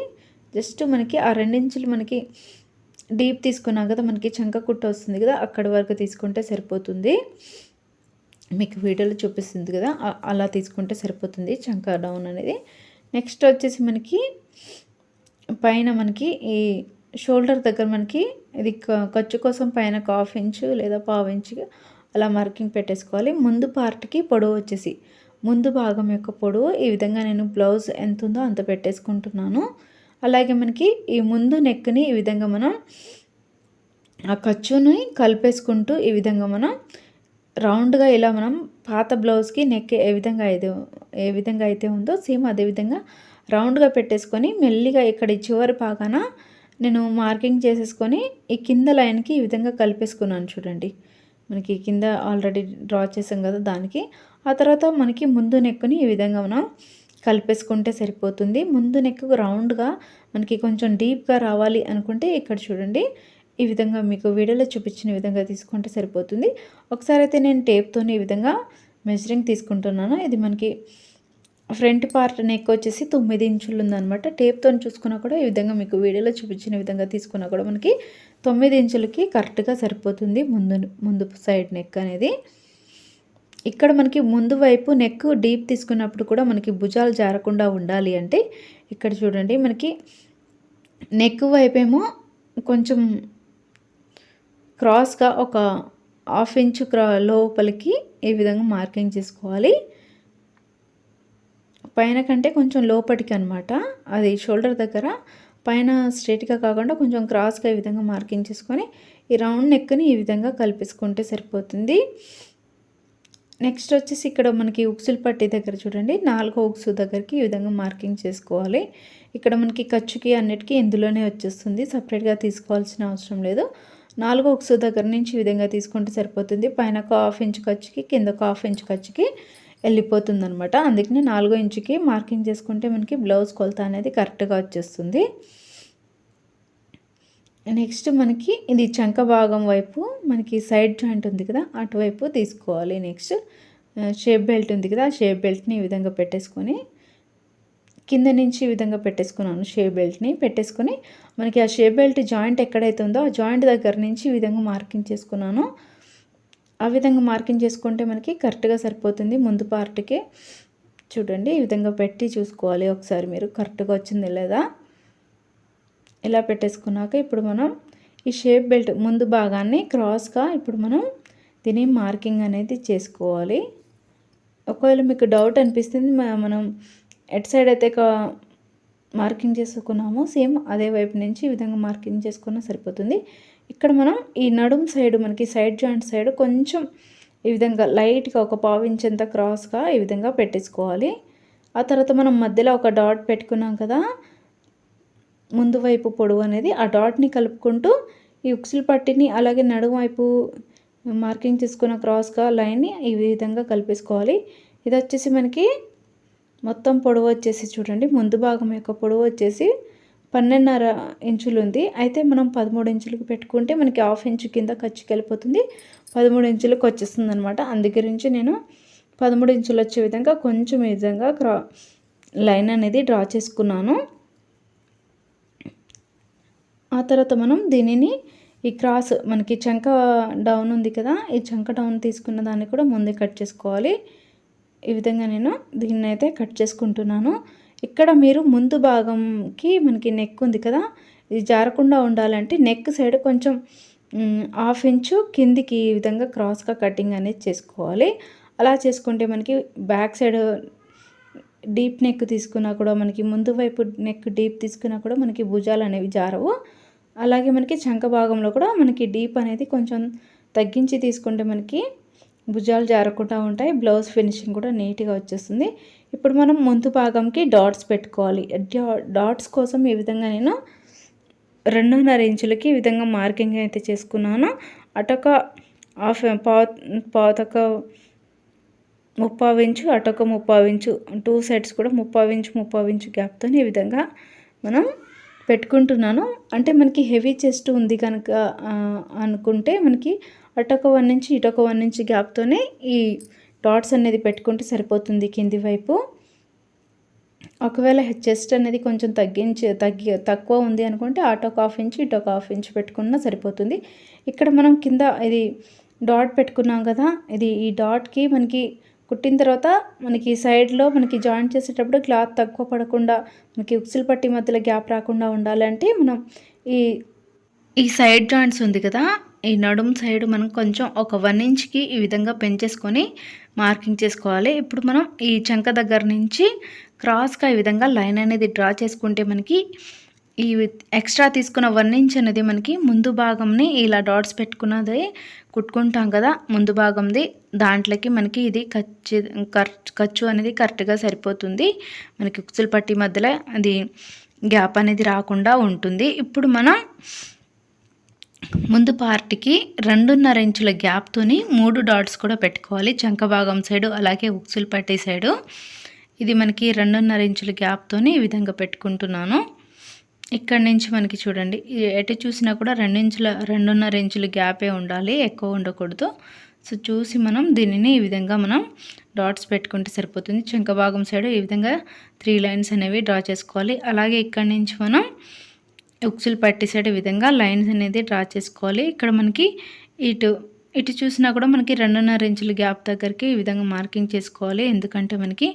S1: జస్ట్ మనకి ఆ 2 ఇంచులు మనకి డీప్ తీసుకున్నాం కదా, మనకి చంక కుట్టు వస్తుంది కదా, అక్కడి వరకు తీసుకుంటే సరిపోతుంది. మీకు వీడియోలో చూపిస్తుంది కదా, అలా తీసుకుంటే సరిపోతుంది చంక డౌన్ అనేది. నెక్స్ట్ వచ్చేసి మనకి పైన మనకి ఈ షోల్డర్ దగ్గర మనకి ఇది ఖర్చు కోసం పైన 1/2 ఇంచు లేదా 1/2 ఇంచు అలా మార్కింగ్ పెట్టేసుకోవాలి. ముందు పార్ట్కి పొడవు వచ్చేసి ముందు భాగం యొక్క పొడవు ఈ విధంగా నేను బ్లౌజ్ ఎంత ఉందో అంత పెట్టేసుకుంటున్నాను. అలాగే మనకి ఈ ముందు నెక్ని ఈ విధంగా మనం ఆ ఖర్చుని కలిపేసుకుంటూ ఈ విధంగా మనం రౌండ్గా ఇలా మనం పాత బ్లౌజ్కి నెక్ ఏ విధంగా అయితే ఉందో సేమ్ అదే విధంగా రౌండ్గా పెట్టేసుకొని మెల్లిగా ఇక్కడ చివరి భాగాన నేను మార్కింగ్ చేసేసుకొని ఈ కింద లైన్కి ఈ విధంగా కలిపేసుకున్నాను. చూడండి మనకి కింద ఆల్రెడీ డ్రా చేసాం కదా దానికి. ఆ తర్వాత మనకి ముందు నెక్ని ఈ విధంగా మనం కలిపేసుకుంటే సరిపోతుంది. ముందు నెక్ రౌండ్గా మనకి కొంచెం డీప్గా రావాలి అనుకుంటే ఇక్కడ చూడండి ఈ విధంగా మీకు వీడియోలో చూపించిన విధంగా తీసుకుంటే సరిపోతుంది. ఒకసారి అయితే నేను టేప్తోనే ఈ విధంగా మెజరింగ్ తీసుకుంటున్నాను. ఇది మనకి ఫ్రంట్ పార్ట్ నెక్ వచ్చేసి 9 ఇంచులు ఉందన్నమాట. టేప్తో చూసుకున్నా కూడా ఈ విధంగా మీకు వీడియోలో చూపించిన విధంగా తీసుకున్నా కూడా మనకి 9 ఇంచులకి కరెక్ట్గా సరిపోతుంది ముందు సైడ్ నెక్ అనేది. ఇక్కడ మనకి ముందు వైపు నెక్ డీప్ తీసుకున్నప్పుడు కూడా మనకి భుజాలు జారకుండా ఉండాలి అంటే ఇక్కడ చూడండి మనకి నెక్ వైపేమో కొంచెం క్రాస్గా ఒక హాఫ్ ఇంచు లోపలికి ఈ విధంగా మార్కింగ్ చేసుకోవాలి. పైన కంటే కొంచెం లోపలికి అనమాట, అది షోల్డర్ దగ్గర పైన స్ట్రైట్గా కాకుండా కొంచెం క్రాస్గా ఈ విధంగా మార్కింగ్ చేసుకొని ఈ రౌండ్ నెక్ని ఈ విధంగా కలిపేసుకుంటే సరిపోతుంది. నెక్స్ట్ వచ్చేసి ఇక్కడ మనకి ఉక్సులు పట్టి దగ్గర చూడండి, 4వ ఉక్సు దగ్గరికి ఈ విధంగా మార్కింగ్ చేసుకోవాలి. ఇక్కడ మనకి ఖర్చుకి అన్నిటికీ ఇందులోనే వచ్చేస్తుంది, సపరేట్గా తీసుకోవాల్సిన అవసరం లేదు. 4వ ఉక్సు దగ్గర నుంచి ఈ విధంగా తీసుకుంటే సరిపోతుంది. పైన ఒక హాఫ్ ఇంచ్ ఖర్చుకి కింద ఒక హాఫ్ ఇంచ్ ఖర్చుకి వెళ్ళిపోతుంది అనమాట. అందుకని 4వ ఇంచుకి మార్కింగ్ చేసుకుంటే మనకి బ్లౌజ్ కొలత అనేది కరెక్ట్గా వచ్చేస్తుంది. నెక్స్ట్ మనకి ఇది చంక భాగం వైపు మనకి సైడ్ జాయింట్ ఉంది కదా, అటువైపు తీసుకోవాలి. నెక్స్ట్ షేప్ బెల్ట్ ఉంది కదా, ఆ షేప్ బెల్ట్ని ఈ విధంగా పెట్టేసుకొని కింద నుంచి ఈ విధంగా పెట్టేసుకున్నాను. షేప్ బెల్ట్ని పెట్టేసుకొని మనకి ఆ షేప్ బెల్ట్ జాయింట్ ఎక్కడైతే ఉందో ఆ జాయింట్ దగ్గర నుంచి ఈ విధంగా మార్కింగ్ చేసుకున్నాను. ఆ విధంగా మార్కింగ్ చేసుకుంటే మనకి కరెక్ట్గా సరిపోతుంది. ముందు పార్ట్కి చూడండి, ఈ విధంగా పెట్టి చూసుకోవాలి ఒకసారి మీరు కరెక్ట్గా వచ్చింది లేదా. ఇలా పెట్టేసుకున్నాక ఇప్పుడు మనం ఈ షేప్ బెల్ట్ ముందు భాగాన్ని క్రాస్గా ఇప్పుడు మనం దీని మార్కింగ్ అనేది చేసుకోవాలి. ఒకవేళ మీకు డౌట్ అనిపిస్తుంది, మనం ఎట్ సైడ్ అయితే మార్కింగ్ చేసుకున్నామో సేమ్ అదే వైపు నుంచి ఈ విధంగా మార్కింగ్ చేసుకున్నా సరిపోతుంది. ఇక్కడ మనం ఈ నడుం సైడ్ మనకి సైడ్ జాయింట్ సైడ్ కొంచెం ఈ విధంగా లైట్గా ఒక పావు ఇంచ్ అంత క్రాస్గా ఈ విధంగా పెట్టేసుకోవాలి. ఆ తర్వాత మనం మధ్యలో ఒక డాట్ పెట్టుకున్నాం కదా, ముందు వైపు పొడవు అనేది ఆ డాట్ని కలుపుకుంటూ ఈ ఉక్సులు పట్టిని అలాగే నడుము వైపు మార్కింగ్ చేసుకున్న క్రాస్గా లైన్ని ఈ విధంగా కలిపేసుకోవాలి. ఇది వచ్చేసి మనకి మొత్తం పొడవు వచ్చేసి చూడండి, ముందు భాగం యొక్క పొడవు వచ్చేసి 12.5 ఇంచులు ఉంది. అయితే మనం 13 ఇంచులకు పెట్టుకుంటే మనకి హాఫ్ ఇంచు కింద ఖర్చుకి వెళ్ళిపోతుంది, 13 ఇంచులకు వచ్చేస్తుంది అనమాట. అందుగురించి నేను 13 ఇంచులు వచ్చే విధంగా కొంచెం ఈ విధంగా లైన్ అనేది డ్రా చేసుకున్నాను. ఆ తర్వాత మనం దీనిని ఈ క్రాస్ మనకి చంక డౌన్ ఉంది కదా, ఈ చంక డౌన్ తీసుకున్న దాన్ని కూడా ముందే కట్ చేసుకోవాలి. ఈ విధంగా నేను దీన్ని అయితే కట్ చేసుకుంటున్నాను. ఇక్కడ మీరు ముందు భాగంకి మనకి నెక్ ఉంది కదా, ఇది జారకుండా ఉండాలంటే నెక్ సైడ్ కొంచెం హాఫ్ ఇంచు కిందికి ఈ విధంగా క్రాస్గా కటింగ్ అనేది చేసుకోవాలి. అలా చేసుకుంటే మనకి బ్యాక్ సైడ్ డీప్ నెక్ తీసుకున్నా కూడా మనకి ముందు వైపు నెక్ డీప్ తీసుకున్నా కూడా మనకి భుజాలు అనేవి జారవు. అలాగే మనకి చంక భాగంలో కూడా మనకి డీప్ అనేది కొంచెం తగ్గించి తీసుకుంటే మనకి భుజాలు జారకుండా ఉంటాయి, బ్లౌజ్ ఫినిషింగ్ కూడా నీట్గా వచ్చేస్తుంది. ఇప్పుడు మనం ముందు భాగంకి డాట్స్ పెట్టుకోవాలి. డాట్స్ కోసం ఈ విధంగా నేను 2.5 ఇంచులకి ఈ విధంగా మార్కింగ్ అయితే చేసుకున్నాను. అటొక పాతొక 3/4 ఇంచు, అటొక 3/4 ఇంచు, 2 సైడ్స్ కూడా 3/4 ఇంచు గ్యాప్తో ఈ విధంగా మనం పెట్టుకుంటున్నాను. అంటే మనకి హెవీ చెస్ట్ ఉంది కనుక అనుకుంటే మనకి అటొక 1 ఇంచ్ ఇటొక 1 ఇంచ్ గ్యాప్తోనే ఈ డాట్స్ అనేది పెట్టుకుంటే సరిపోతుంది కింది వైపు. ఒకవేళ చెస్ట్ అనేది కొంచెం తక్కువ ఉంది అనుకుంటే అటొక హాఫ్ ఇంచ్ ఇటొక హాఫ్ ఇంచ్ పెట్టుకున్నా సరిపోతుంది. ఇక్కడ మనం కింద ఇది డాట్ పెట్టుకున్నాం కదా, ఇది ఈ డాట్కి మనకి కుట్టిన తర్వాత మనకి సైడ్లో మనకి జాయింట్ చేసేటప్పుడు క్లాత్ తక్కువ పడకుండా మనకి ఉక్సులు పట్టి మధ్యలో గ్యాప్ రాకుండా ఉండాలంటే మనం ఈ సైడ్ జాయింట్స్ ఉంది కదా, ఈ నడుం సైడ్ మనం కొంచెం ఒక 1 ఇంచ్కి ఈ విధంగా పెంచేసుకొని మార్కింగ్ చేసుకోవాలి. ఇప్పుడు మనం ఈ చంక దగ్గర నుంచి క్రాస్గా ఈ విధంగా లైన్ అనేది డ్రా చేసుకుంటే మనకి ఈ ఎక్స్ట్రా తీసుకున్న 1 ఇంచ్ అనేది మనకి ముందు భాగంని ఇలా డాట్స్ పెట్టుకున్నది కుట్టుకుంటాం కదా, ముందు భాగంది దాంట్లోకి మనకి ఇది ఖర్చు అనేది కరెక్ట్గా సరిపోతుంది. మనకి ఉక్సులు పట్టి మధ్యలో అది గ్యాప్ అనేది రాకుండా ఉంటుంది. ఇప్పుడు మనం ముందు పార్ట్కి 2.5 ఇంచుల గ్యాప్తోని 3 డాట్స్ కూడా పెట్టుకోవాలి. చంక భాగం సైడు అలాగే ఉక్సులు పట్టి సైడు ఇది మనకి 2.5 ఇంచుల గ్యాప్తోని ఈ విధంగా పెట్టుకుంటున్నాను. ఇక్కడ నుంచి మనకి చూడండి, ఎటు చూసినా కూడా 2.5 ఇంచుల గ్యాపే ఉండాలి, ఎక్కువ ఉండకూడదు. సో చూసి మనం దీనిని ఈ విధంగా మనం డాట్స్ పెట్టుకుంటే సరిపోతుంది. చంక భాగం సైడ్ ఈ విధంగా 3 లైన్స్ అనేవి డ్రా చేసుకోవాలి. అలాగే ఇక్కడ నుంచి మనం ఉక్సులు పట్టి సైడ్ ఈ విధంగా లైన్స్ అనేది డ్రా చేసుకోవాలి. ఇక్కడ మనకి ఇటు చూసినా కూడా మనకి 2.5 ఇంచుల గ్యాప్ దగ్గరికి ఈ విధంగా మార్కింగ్ చేసుకోవాలి. ఎందుకంటే మనకి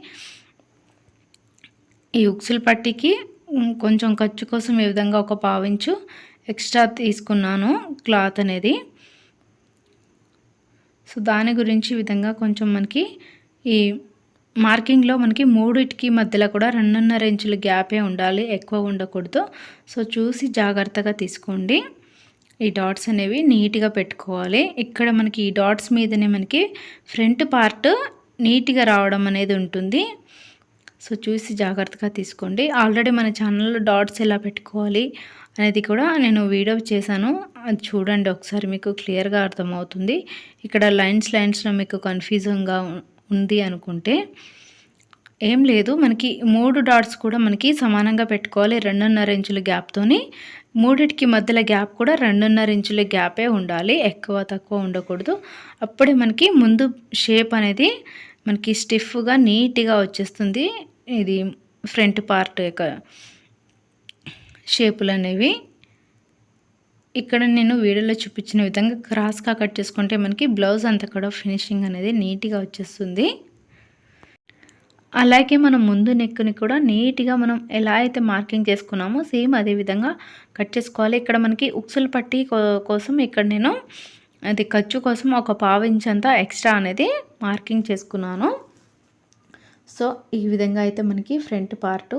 S1: ఈ ఉక్సులు పట్టికి కొంచెం ఖర్చు కోసం ఈ విధంగా ఒక 1/4 ఇంచు ఎక్స్ట్రా తీసుకున్నాను క్లాత్ అనేది. సో దాని గురించి ఈ విధంగా కొంచెం మనకి ఈ మార్కింగ్లో మనకి మూడిటికి మధ్యలో కూడా 2.5 ఇంచుల గ్యాపే ఉండాలి, ఎక్కువ ఉండకూడదు. సో చూసి జాగ్రత్తగా తీసుకోండి. ఈ డాట్స్ అనేవి నీట్గా పెట్టుకోవాలి. ఇక్కడ మనకి ఈ డాట్స్ మీదనే మనకి ఫ్రంట్ పార్ట్ నీట్గా రావడం అనేది ఉంటుంది. సో చూసి జాగ్రత్తగా తీసుకోండి. ఆల్రెడీ మన ఛానల్లో డాట్స్ ఎలా పెట్టుకోవాలి అనేది కూడా నేను వీడియో చేశాను, అది చూడండి ఒకసారి, మీకు క్లియర్గా అర్థమవుతుంది. ఇక్కడ లైన్స్లో మీకు కన్ఫ్యూజన్గా ఉంది అనుకుంటే ఏం లేదు, మనకి 3 డాట్స్ కూడా మనకి సమానంగా పెట్టుకోవాలి. 2.5 ఇంచుల గ్యాప్తోని మూడిటికి మధ్యలో గ్యాప్ కూడా 2.5 ఇంచుల గ్యాపే ఉండాలి, ఎక్కువ తక్కువ ఉండకూడదు. అప్పుడే మనకి ముందు షేప్ అనేది మనకి స్టిఫ్గా నీట్గా వచ్చేస్తుంది. ఇది ఫ్రంట్ పార్ట్ యొక్క షేపులు అనేవి ఇక్కడ నేను వీడియోలో చూపించిన విధంగా క్రాస్గా కట్ చేసుకుంటే మనకి బ్లౌజ్ అంతా కూడా ఫినిషింగ్ అనేది నీట్గా వచ్చేస్తుంది. అలాగే మనం ముందు నెక్ని కూడా నీట్గా మనం ఎలా అయితే మార్కింగ్ చేసుకున్నామో సేమ్ అదే విధంగా కట్ చేసుకోవాలి. ఇక్కడ మనకి ఉక్సులు పట్టి కోసం ఇక్కడ నేను అది ఖర్చు కోసం ఒక 1/2 ఇంచ్ అంతా ఎక్స్ట్రా అనేది మార్కింగ్ చేసుకున్నాను. సో ఈ విధంగా అయితే మనకి ఫ్రంట్ పార్ట్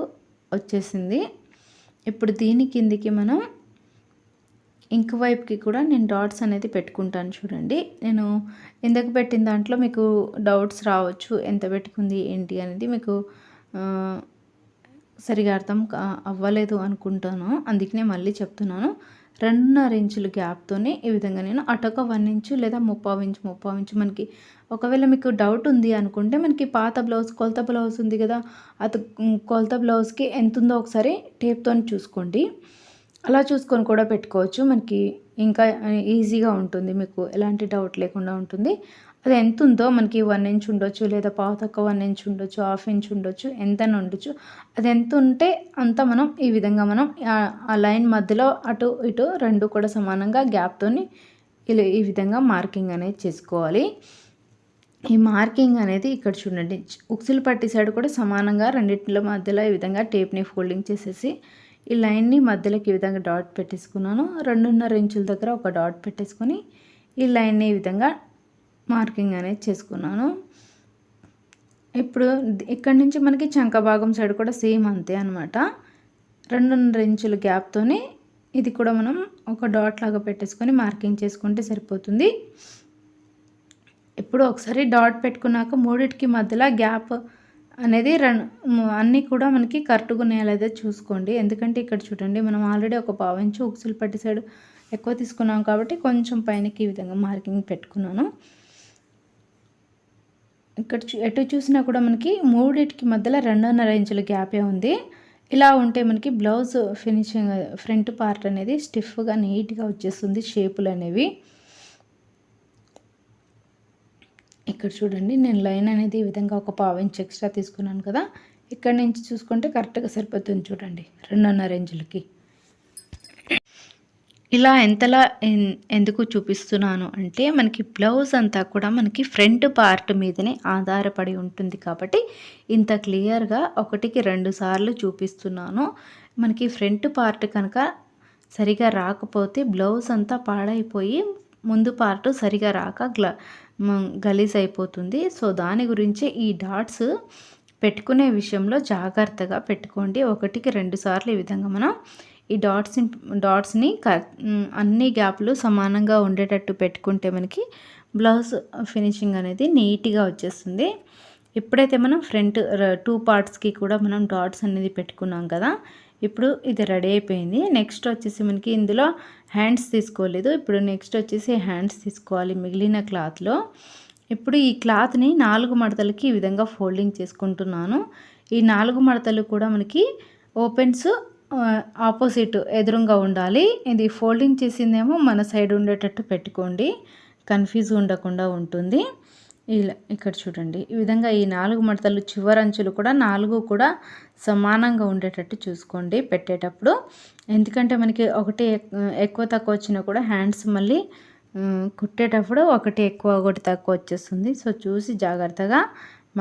S1: వచ్చేసింది. ఇప్పుడు దీని కిందికి మనం ఇంక వైపుకి కూడా నేను డాట్స్ అనేది పెట్టుకుంటాను. చూడండి, నేను ఎందుకు పెట్టిన దాంట్లో మీకు డౌట్స్ రావచ్చు, ఎంత పెట్టుకుంది ఏంటి అనేది మీకు సరిగా అర్థం అవ్వలేదు అనుకుంటాను, అందుకనే మళ్ళీ చెప్తున్నాను. 2.5 ఇంచుల గ్యాప్తోనే ఈ విధంగా నేను అటొక 1 ఇంచు లేదా 3/4 ఇంచు మనకి ఒకవేళ మీకు డౌట్ ఉంది అనుకుంటే మనకి పాత బ్లౌజ్ కొలత బ్లౌజ్ ఉంది కదా, అది కొలత బ్లౌజ్కి ఎంత ఉందో ఒకసారి టేప్తో చూసుకోండి. అలా చూసుకొని కూడా పెట్టుకోవచ్చు, మనకి ఇంకా ఈజీగా ఉంటుంది, మీకు ఎలాంటి డౌట్ లేకుండా ఉంటుంది. అది ఎంత ఉందో మనకి 1 ఇంచ్ ఉండొచ్చు, లేదా పావు తక్కువ 1 ఇంచ్ ఉండొచ్చు, 1/2 ఇంచ్ ఉండొచ్చు, ఎంతైనా ఉండొచ్చు. అది ఎంత ఉంటే అంత మనం ఈ విధంగా మనం ఆ లైన్ మధ్యలో అటు ఇటు రెండు కూడా సమానంగా గ్యాప్తోని ఇలా ఈ విధంగా మార్కింగ్ అనేది చేసుకోవాలి. ఈ మార్కింగ్ అనేది ఇక్కడ చూడండి, ఉక్సులు పట్టి సైడ్ కూడా సమానంగా రెండింటిలో మధ్యలో ఈ విధంగా టేప్ని ఫోల్డింగ్ చేసేసి ఈ లైన్ని మధ్యలోకి ఈ విధంగా డాట్ పెట్టేసుకున్నాను. 2.5 ఇంచుల దగ్గర ఒక డాట్ పెట్టేసుకొని ఈ లైన్ని ఈ విధంగా మార్కింగ్ అనేది చేసుకున్నాను. ఇప్పుడు ఇక్కడ నుంచి మనకి చంక భాగం సైడ్ కూడా సేమ్ అంతే అనమాట. 2.5 ఇంచుల గ్యాప్తోనే ఇది కూడా మనం ఒక డాట్ లాగా పెట్టేసుకొని మార్కింగ్ చేసుకుంటే సరిపోతుంది. ఇప్పుడు ఒకసారి డాట్ పెట్టుకున్నాక మూడిటికి మధ్యలో గ్యాప్ అనేది అన్నీ కూడా మనకి కరెక్ట్గా ఉన్నాయో చూసుకోండి. ఎందుకంటే ఇక్కడ చూడండి, మనం ఆల్రెడీ ఒక 1/4 ఇంచు ఉక్సులు పట్టి సైడ్ ఎక్కువ తీసుకున్నాం కాబట్టి కొంచెం పైనకి ఈ విధంగా మార్కింగ్ పెట్టుకున్నాను. ఇక్కడ ఎటు చూసినా కూడా మనకి మూడిటికి మధ్యలో 2.5 ఇంచుల గ్యాపే ఉంది. ఇలా ఉంటే మనకి బ్లౌజ్ ఫినిషింగ్ ఫ్రంట్ పార్ట్ అనేది స్టిఫ్గా నీట్గా వచ్చేస్తుంది షేపులు అనేవి. ఇక్కడ చూడండి, నేను లైన్ అనేది ఈ విధంగా ఒక 1/4 ఇంచ్ ఎక్స్ట్రా తీసుకున్నాను కదా, ఇక్కడ నుంచి చూసుకుంటే కరెక్ట్గా సరిపోతుంది. చూడండి, 2.5 ఇంచులకి. ఇలా ఎంతలా ఎందుకు చూపిస్తున్నాను అంటే మనకి బ్లౌజ్ అంతా కూడా మనకి ఫ్రంట్ పార్ట్ మీదనే ఆధారపడి ఉంటుంది కాబట్టి ఇంత క్లియర్గా 1కి 2 సార్లు చూపిస్తున్నాను. మనకి ఫ్రంట్ పార్ట్ కనుక సరిగా రాకపోతే బ్లౌజ్ అంతా పాడైపోయి ముందు పార్ట్ సరిగా రాక గలీజ్ అయిపోతుంది. సో దాని గురించి ఈ డాట్స్ పెట్టుకునే విషయంలో జాగ్రత్తగా పెట్టుకోండి. 1కి 2 సార్లు ఈ విధంగా మనం ఈ డాట్స్ని అన్ని గ్యాప్లు సమానంగా ఉండేటట్టు పెట్టుకుంటే మనకి బ్లౌజ్ ఫినిషింగ్ అనేది నీట్గా వచ్చేస్తుంది. ఎప్పుడైతే మనం ఫ్రంట్ 2 పార్ట్స్కి కూడా మనం డాట్స్ అనేది పెట్టుకున్నాం కదా, ఇప్పుడు ఇది రెడీ అయిపోయింది. నెక్స్ట్ వచ్చేసి మనకి ఇందులో హ్యాండ్స్ తీసుకోలేదు, ఇప్పుడు నెక్స్ట్ వచ్చేసి హ్యాండ్స్ తీసుకోవాలి మిగిలిన క్లాత్లో. ఇప్పుడు ఈ క్లాత్ని 4 మడతలకి ఈ విధంగా ఫోల్డింగ్ చేసుకుంటున్నాను. ఈ 4 మడతలు కూడా మనకి ఓపెన్స్ ఆపోజిట్ ఎదురుగా ఉండాలి. ఇది ఫోల్డింగ్ చేసిందేమో మన సైడ్ ఉండేటట్టు పెట్టుకోండి, కన్ఫ్యూజ్ ఉండకుండా ఉంటుంది. ఇలా ఇక్కడ చూడండి, ఈ విధంగా ఈ 4 మడతలు చివరంచులు కూడా 4 కూడా సమానంగా ఉండేటట్టు చూసుకోండి పెట్టేటప్పుడు. ఎందుకంటే మనకి ఒకటి ఎక్కువ తక్కువ వచ్చినా కూడా హ్యాండ్స్ మళ్ళీ కుట్టేటప్పుడు ఒకటి ఎక్కువ ఒకటి తక్కువ వచ్చేస్తుంది. సో చూసి జాగ్రత్తగా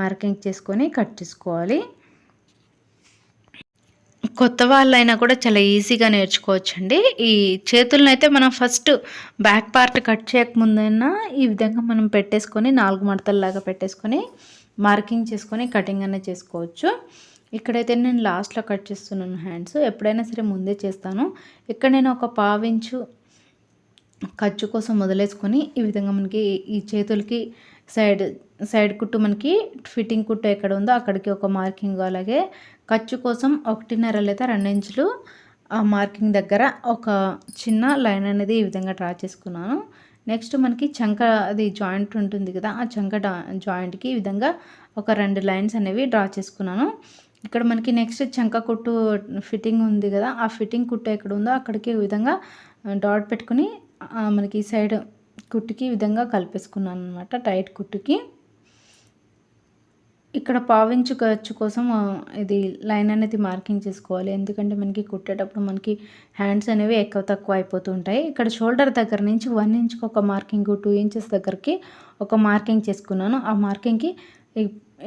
S1: మార్కింగ్ చేసుకొని కట్ చేసుకోవాలి. కొత్త వాళ్ళైనా కూడా చాలా ఈజీగా నేర్చుకోవచ్చండి. ఈ చేతులనైతే మనం ఫస్ట్ బ్యాక్ పార్ట్ కట్ చేయకముందైనా ఈ విధంగా మనం పెట్టేసుకొని 4 మడతల్లాగా పెట్టేసుకొని మార్కింగ్ చేసుకొని కటింగ్ అనేది చేసుకోవచ్చు. ఇక్కడైతే నేను లాస్ట్‌లో కట్ చేస్తున్నాను హ్యాండ్స్. ఎప్పుడైనా సరే ముందే చేస్తాను. ఇక్కడ నేను ఒక పావించు ఖర్చు కోసం వదిలేసుకొని ఈ విధంగా మనకి ఈ చేతులకి సైడ్ సైడ్ కుట్టు మనకి ఫిట్టింగ్ కుట్టు ఎక్కడ ఉందో అక్కడికి ఒక మార్కింగ్, అలాగే ఖర్చు కోసం 1.5 లేదా 2 ఇంచులు ఆ మార్కింగ్ దగ్గర ఒక చిన్న లైన్ అనేది ఈ విధంగా డ్రా చేసుకున్నాను. నెక్స్ట్ మనకి చంక అది జాయింట్ ఉంటుంది కదా, ఆ చంక జాయింట్కి ఈ విధంగా ఒక 2 లైన్స్ అనేవి డ్రా చేసుకున్నాను. ఇక్కడ మనకి నెక్స్ట్ చంక కుట్టు ఫిట్టింగ్ ఉంది కదా, ఆ ఫిట్టింగ్ కుట్టు ఎక్కడ ఉందో అక్కడికి ఈ విధంగా డాట్ పెట్టుకుని మనకి సైడ్ కుట్టుకి ఈ విధంగా కలిపేసుకున్నాను అనమాట, టైట్ కుట్టుకి. ఇక్కడ పావించు ఖర్చు కోసం ఇది లైన్ అనేది మార్కింగ్ చేసుకోవాలి. ఎందుకంటే మనకి కుట్టేటప్పుడు మనకి హ్యాండ్స్ అనేవి ఎక్కువ తక్కువ అయిపోతూ ఉంటాయి. ఇక్కడ షోల్డర్ దగ్గర నుంచి 1 ఇంచ్కి ఒక మార్కింగ్, 2 ఇంచెస్ దగ్గరికి ఒక మార్కింగ్ చేసుకున్నాను. ఆ మార్కింగ్కి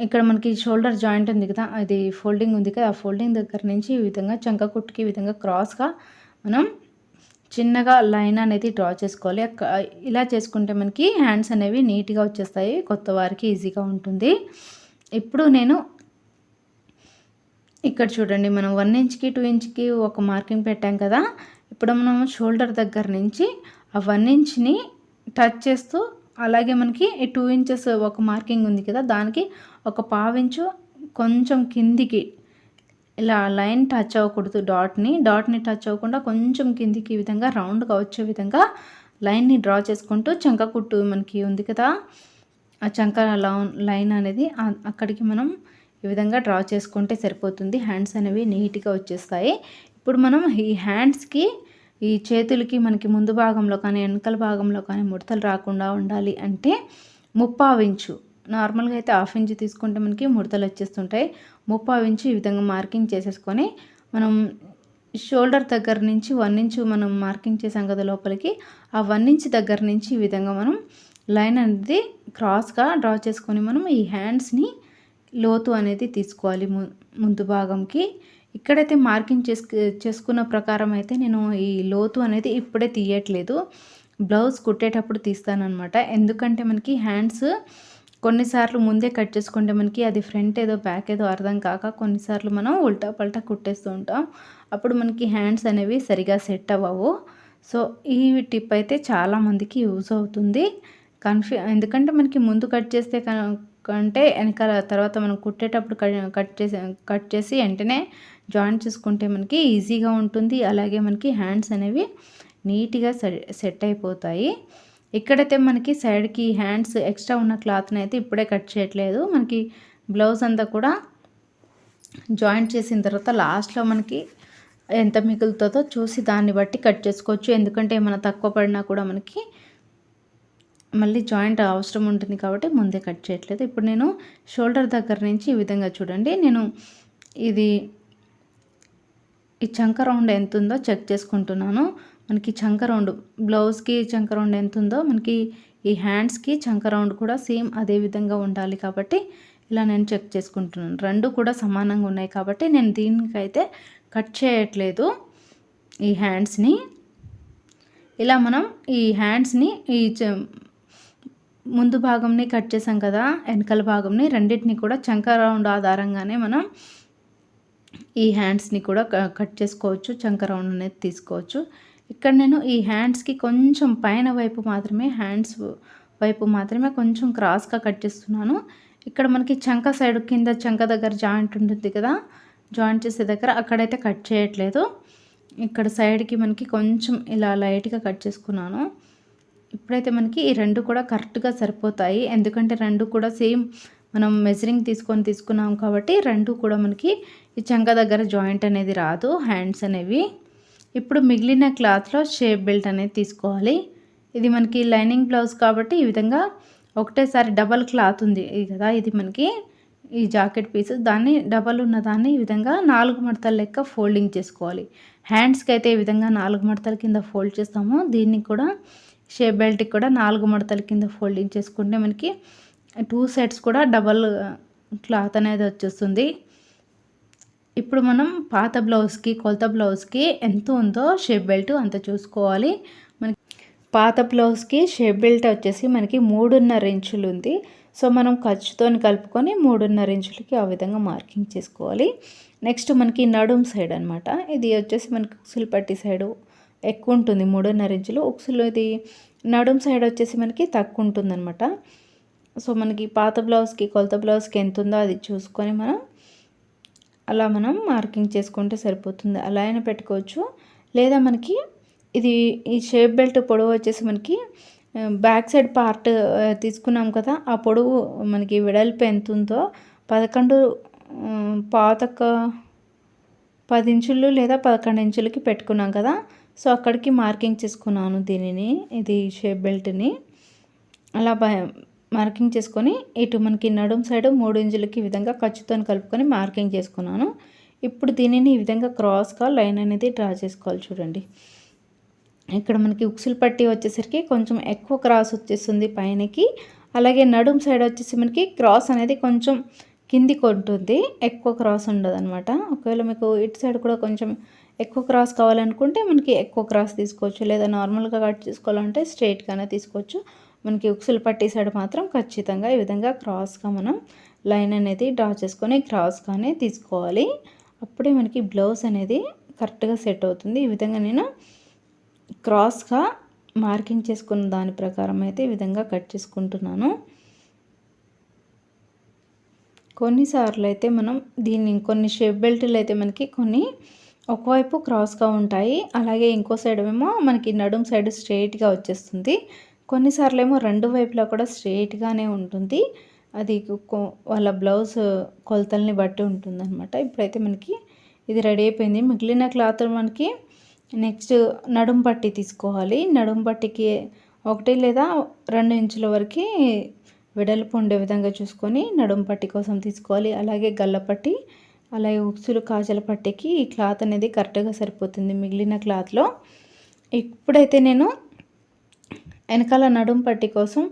S1: ఇక్కడ మనకి షోల్డర్ జాయింట్ ఉంది కదా, అది ఫోల్డింగ్ ఉంది కదా, ఆ ఫోల్డింగ్ దగ్గర నుంచి ఈ విధంగా చంక కుట్టుకి ఈ విధంగా క్రాస్గా మనం చిన్నగా లైన్ అనేది డ్రా చేసుకోవాలి. ఇలా చేసుకుంటే మనకి హ్యాండ్స్ అనేవి నీట్గా వచ్చేస్తాయి. కొత్త వారికి ఈజీగా ఉంటుంది. ఇప్పుడు నేను ఇక్కడ చూడండి, మనం 1 ఇంచ్కి 2 ఇంచ్కి ఒక మార్కింగ్ పెట్టాం కదా, ఇప్పుడు మనం షోల్డర్ దగ్గర నుంచి ఆ 1 ఇంచ్ని టచ్ చేస్తూ, అలాగే మనకి 2 ఇంచెస్ ఒక మార్కింగ్ ఉంది కదా, దానికి ఒక పావించు కొంచెం కిందికి ఇలా లైన్ టచ్ అవ్వకూడదు, డాట్ని టచ్ అవ్వకుండా కొంచెం కిందికి ఈ విధంగా రౌండ్గా వచ్చే విధంగా లైన్ని డ్రా చేసుకుంటూ చంక కుట్టు మనకి ఉంది కదా, ఆ చంక లైన్ అనేది అక్కడికి మనం ఈ విధంగా డ్రా చేసుకుంటే సరిపోతుంది. హ్యాండ్స్ అనేవి నీట్గా వచ్చేస్తాయి. ఇప్పుడు మనం ఈ హ్యాండ్స్కి, ఈ చేతులకి మనకి ముందు భాగంలో కానీ వెనకాల భాగంలో కానీ ముడతలు రాకుండా ఉండాలి అంటే 3/4 ఇంచు, నార్మల్గా అయితే 1/2 ఇంచు తీసుకుంటే మనకి ముడతలు వచ్చేస్తుంటాయి. 3/4 ఇంచు ఈ విధంగా మార్కింగ్ చేసేసుకొని మనం షోల్డర్ దగ్గర నుంచి 1 ఇంచు మనం మార్కింగ్ చేసాం కదా లోపలికి, ఆ 1 ఇంచ్ దగ్గర నుంచి ఈ విధంగా మనం లైన్ అనేది క్రాస్గా డ్రా చేసుకొని మనం ఈ హ్యాండ్స్ని లోతు అనేది తీసుకోవాలి ముందు భాగంకి. ఇక్కడైతే మార్కింగ్ చేసుకున్న ప్రకారం అయితే నేను ఈ లోతు అనేది ఇప్పుడే తీయట్లేదు, బ్లౌజ్ కుట్టేటప్పుడు తీస్తానన్నమాట. ఎందుకంటే మనకి హ్యాండ్స్ కొన్నిసార్లు ముందే కట్ చేసుకుంటే మనకి అది ఫ్రంట్ ఏదో బ్యాక్ ఏదో అర్థం కాక కొన్నిసార్లు మనం ఉల్టా పల్టా కుట్టేస్తూ ఉంటాం. అప్పుడు మనకి హ్యాండ్స్ అనేవి సరిగా సెట్ అవ్వవు. సో ఈ టిప్ అయితే చాలామందికి యూజ్ అవుతుంది. ఎందుకంటే మనకి ముందు కట్ చేస్తే కంటే వెనకాల తర్వాత మనం కుట్టేటప్పుడు కట్ చేసి వెంటనే జాయింట్ చేసుకుంటే మనకి ఈజీగా ఉంటుంది. అలాగే మనకి హ్యాండ్స్ అనేవి నీట్గా సెట్ అయిపోతాయి. ఇక్కడైతే మనకి సైడ్కి హ్యాండ్స్ ఎక్స్ట్రా ఉన్న క్లాత్ని అయితే ఇప్పుడే కట్ చేయట్లేదు. మనకి బ్లౌజ్ అంతా కూడా జాయింట్ చేసిన తర్వాత లాస్ట్లో మనకి ఎంత మిగులుతుందో చూసి దాన్ని బట్టి కట్ చేసుకోవచ్చు. ఎందుకంటే ఏమైనా తక్కువ పడినా కూడా మనకి మళ్ళీ జాయింట్ అవసరం ఉంటుంది కాబట్టి ముందే కట్ చేయట్లేదు. ఇప్పుడు నేను షోల్డర్ దగ్గర నుంచి ఈ విధంగా చూడండి, నేను ఈ చంక రౌండ్ ఎంత ఉందో చెక్ చేసుకుంటున్నాను. మనకి చంక రౌండ్ బ్లౌజ్కి చంక రౌండ్ ఎంత ఉందో మనకి ఈ హ్యాండ్స్కి చంక రౌండ్ కూడా సేమ్ అదే విధంగా ఉండాలి కాబట్టి ఇలా నేను చెక్ చేసుకుంటున్నాను. రెండు కూడా సమానంగా ఉన్నాయి కాబట్టి నేను దీనికైతే కట్ చేయట్లేదు. ఈ హ్యాండ్స్ని ఇలా మనం ఈ హ్యాండ్స్ని ముందు భాగంని కట్ చేసాం కదా, వెనకాల భాగంని రెండింటిని కూడా చంక రౌండ్ ఆధారంగానే మనం ఈ హ్యాండ్స్ని కూడా కట్ చేసుకోవచ్చు. చంక రౌండ్ అనేది తీసుకోవచ్చు. ఇక్కడ నేను ఈ హ్యాండ్స్కి కొంచెం పైన వైపు మాత్రమే, హ్యాండ్స్ వైపు మాత్రమే కొంచెం క్రాస్గా కట్ చేస్తున్నాను. ఇక్కడ మనకి చంక సైడ్ కింద చంక దగ్గర జాయింట్ ఉంటుంది కదా, జాయింట్ చేసే దగ్గర అక్కడైతే కట్ చేయట్లేదు. ఇక్కడ సైడ్కి మనకి కొంచెం ఇలా లైట్గా కట్ చేసుకున్నాను. ఇప్పుడైతే మనకి ఈ రెండు కూడా కరెక్ట్గా సరిపోతాయి. ఎందుకంటే రెండు కూడా సేమ్ మనం మెజరింగ్ తీసుకున్నాం కాబట్టి రెండు కూడా మనకి ఈ చంక దగ్గర జాయింట్ అనేది రాదు హ్యాండ్స్ అనేవి. ఇప్పుడు మిగిలిన క్లాత్లో షేప్ బెల్ట్ అనేది తీసుకోవాలి. ఇది మనకి లైనింగ్ బ్లౌజ్ కాబట్టి ఈ విధంగా ఒకటేసారి డబల్ క్లాత్ ఉంది కదా, ఇది మనకి ఈ జాకెట్ పీస్, దాన్ని డబల్ ఉన్న దాన్ని ఈ విధంగా 4 మడతల లెక్క ఫోల్డింగ్ చేసుకోవాలి. హ్యాండ్స్కి అయితే ఈ విధంగా 4 మడతల కింద ఫోల్డ్ చేస్తాము. దీన్ని కూడా షేప్ బెల్ట్కి కూడా 4 మడతల కింద ఫోల్డింగ్ చేసుకుంటే మనకి 2 సెట్స్ కూడా డబల్ క్లాత్ అనేది వచ్చేస్తుంది. ఇప్పుడు మనం పాత బ్లౌజ్కి కొలత బ్లౌజ్కి ఎంత ఉందో షేప్ బెల్ట్ అంత చూసుకోవాలి. మనకి పాత బ్లౌజ్కి షేప్ బెల్ట్ వచ్చేసి మనకి 3.5 ఇంచులు ఉంది. సో మనం ఖర్చుతో కలుపుకొని 3.5 ఇంచులకి ఆ విధంగా మార్కింగ్ చేసుకోవాలి. నెక్స్ట్ మనకి నడుం సైడ్ అనమాట. ఇది వచ్చేసి మనకి ఉక్సులు పట్టి సైడు ఎక్కువ ఉంటుంది 3.5 ఇంచులు. ఉక్సులు ఇది నడుం సైడ్ వచ్చేసి మనకి తక్కువ ఉంటుంది అనమాట. సో మనకి పాత బ్లౌజ్కి కొలత బ్లౌజ్కి ఎంత ఉందో అది చూసుకొని అలా మనం మార్కింగ్ చేసుకుంటే సరిపోతుంది. అలా అయినా పెట్టుకోవచ్చు. లేదా మనకి ఇది ఈ షేప్ బెల్ట్ పొడవు వచ్చేసి మనకి బ్యాక్ సైడ్ పార్ట్ తీసుకున్నాం కదా, ఆ పొడవు మనకి వెడల్పు ఎంత ఉందో 11 పాతక 10 ఇంచులు లేదా 11 ఇంచులకి పెట్టుకున్నాం కదా. సో అక్కడికి మార్కింగ్ చేసుకున్నాను దీనిని, ఇది షేప్ బెల్ట్ని. అలా మార్కింగ్ చేసుకొని ఇటు మనకి నడుం సైడ్ 3 ఇంచులకి ఈ విధంగా ఖర్చుతో కలుపుకొని మార్కింగ్ చేసుకున్నాను. ఇప్పుడు దీనిని ఈ విధంగా క్రాస్గా లైన్ అనేది డ్రా చేసుకోవాలి. చూడండి, ఇక్కడ మనకి ఉక్సులు పట్టి వచ్చేసరికి కొంచెం ఎక్కువ క్రాస్ వచ్చేస్తుంది పైనకి. అలాగే నడుం సైడ్ వచ్చేసి మనకి క్రాస్ అనేది కొంచెం కిందికి ఉంటుంది, ఎక్కువ క్రాస్ ఉండదు అనమాట. ఒకవేళ మీకు ఇటు సైడ్ కూడా కొంచెం ఎక్కువ క్రాస్ కావాలనుకుంటే మనకి ఎక్కువ క్రాస్ తీసుకోవచ్చు. లేదా నార్మల్గా కట్ చేసుకోవాలంటే స్ట్రైట్గానే తీసుకోవచ్చు. మనకి ఉక్సులు పట్టి సైడ్ మాత్రం ఖచ్చితంగా ఈ విధంగా క్రాస్గా మనం లైన్ అనేది డ్రా చేసుకొని క్రాస్గానే తీసుకోవాలి. అప్పుడే మనకి బ్లౌజ్ అనేది కరెక్ట్గా సెట్ అవుతుంది. ఈ విధంగా నేను క్రాస్గా మార్కింగ్ చేసుకున్న దాని ప్రకారం అయితే ఈ విధంగా కట్ చేసుకుంటున్నాను. కొన్నిసార్లు అయితే మనం దీన్ని కొన్ని షేప్ బెల్ట్లు అయితే మనకి కొన్ని ఒకవైపు క్రాస్గా ఉంటాయి, అలాగే ఇంకో సైడ్ ఏమో మనకి నడుం సైడ్ స్ట్రైట్గా వచ్చేస్తుంది. కొన్నిసార్లు ఏమో రెండు వైపులా కూడా స్ట్రైట్గానే ఉంటుంది. అది వాళ్ళ బ్లౌజ్ కొలతల్ని బట్టి ఉంటుందన్నమాట. ఇప్పుడైతే మనకి ఇది రెడీ అయిపోయింది. మిగిలిన క్లాత్ మనకి నెక్స్ట్ నడుం పట్టి తీసుకోవాలి. నడుం పట్టికి 1 లేదా 2 ఇంచుల వరకు వెడల్పు ఉండే విధంగా చూసుకొని నడుం పట్టి కోసం తీసుకోవాలి. అలాగే గల్లపట్టి, అలాగే ఉక్సులు కాజల పట్టికి ఈ క్లాత్ అనేది కరెక్ట్గా సరిపోతుంది మిగిలిన క్లాత్లో. ఇప్పుడైతే నేను వెనకాల నడుం పట్టి కోసం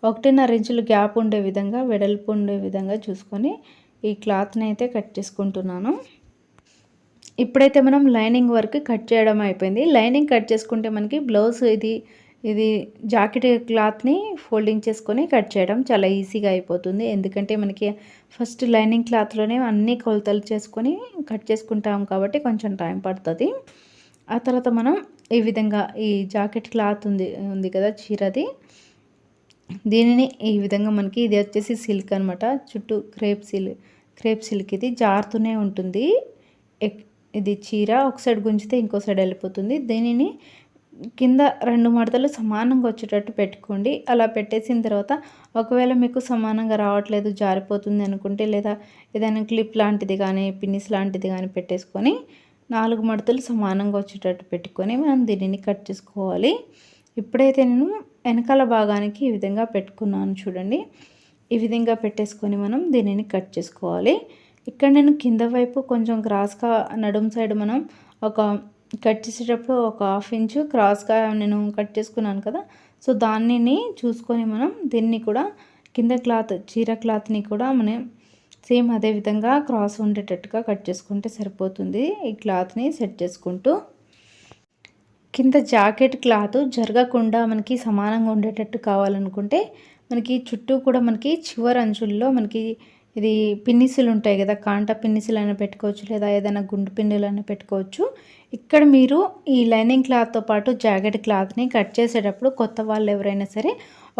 S1: 1.5 ఇంచులు గ్యాప్ ఉండే విధంగా వెడల్పు ఉండే విధంగా చూసుకొని ఈ క్లాత్ని అయితే కట్ చేసుకుంటున్నాను. ఇప్పుడైతే మనం లైనింగ్ వర్క్ కట్ చేయడం అయిపోయింది. లైనింగ్ కట్ చేసుకుంటే మనకి బ్లౌజ్ ఇది జాకెట్ క్లాత్ని ఫోల్డింగ్ చేసుకొని కట్ చేయడం చాలా ఈజీగా అయిపోతుంది. ఎందుకంటే మనకి ఫస్ట్ లైనింగ్ క్లాత్లోనే అన్ని కొలతలు చేసుకొని కట్ చేసుకుంటాం కాబట్టి కొంచెం టైం పడుతుంది. ఆ తర్వాత మనం ఈ విధంగా ఈ జాకెట్ క్లాత్ ఉంది కదా చీరది, దీనిని ఈ విధంగా మనకి ఇది వచ్చేసి సిల్క్ అనమాట. చుట్టూ క్రేప్ సిల్క్ ఇది జారుతూనే ఉంటుంది. ఇది చీర ఒక సైడ్ గుంజితే ఇంకో సైడ్ వెళ్ళిపోతుంది. దీనిని కింద 2 మడతలు సమానంగా వచ్చేటట్టు పెట్టుకోండి. అలా పెట్టేసిన తర్వాత ఒకవేళ మీకు సమానంగా రావట్లేదు, జారిపోతుంది అనుకుంటే, లేదా ఏదైనా క్లిప్ లాంటిది కానీ పిన్నిస్ లాంటిది కానీ పెట్టేసుకొని 4 మడతలు సమానంగా వచ్చేటట్టు పెట్టుకొని మనం దీనిని కట్ చేసుకోవాలి. ఇప్పుడైతే నేను వెనకాల భాగానికి ఈ విధంగా పెట్టుకున్నాను. చూడండి, ఈ విధంగా పెట్టేసుకొని మనం దీనిని కట్ చేసుకోవాలి. ఇక్కడ నేను కింద వైపు కొంచెం క్రాస్గా నడుం సైడ్ మనం కట్ చేసేటప్పుడు 1/2 ఇంచు క్రాస్గా నేను కట్ చేసుకున్నాను కదా. సో దానిని చూసుకొని మనం దీన్ని కూడా కింద చీర క్లాత్ని కూడా మనం సేమ్ అదే విధంగా క్రాస్ ఉండేటట్టుగా కట్ చేసుకుంటే సరిపోతుంది. ఈ క్లాత్ని సెట్ చేసుకుంటూ కింద జాకెట్ క్లాత్ జరగకుండా మనకి సమానంగా ఉండేటట్టు కావాలనుకుంటే మనకి చుట్టూ కూడా మనకి చివరి అంచుల్లో మనకి ఇది పిన్నిసులు ఉంటాయి కదా, కాంటా పిన్నిసులు అయినా పెట్టుకోవచ్చు, లేదా ఏదైనా గుండు పిన్నులైనా పెట్టుకోవచ్చు. ఇక్కడ మీరు ఈ లైనింగ్ క్లాత్తో పాటు జాకెట్ క్లాత్ని కట్ చేసేటప్పుడు కొత్త వాళ్ళు ఎవరైనా సరే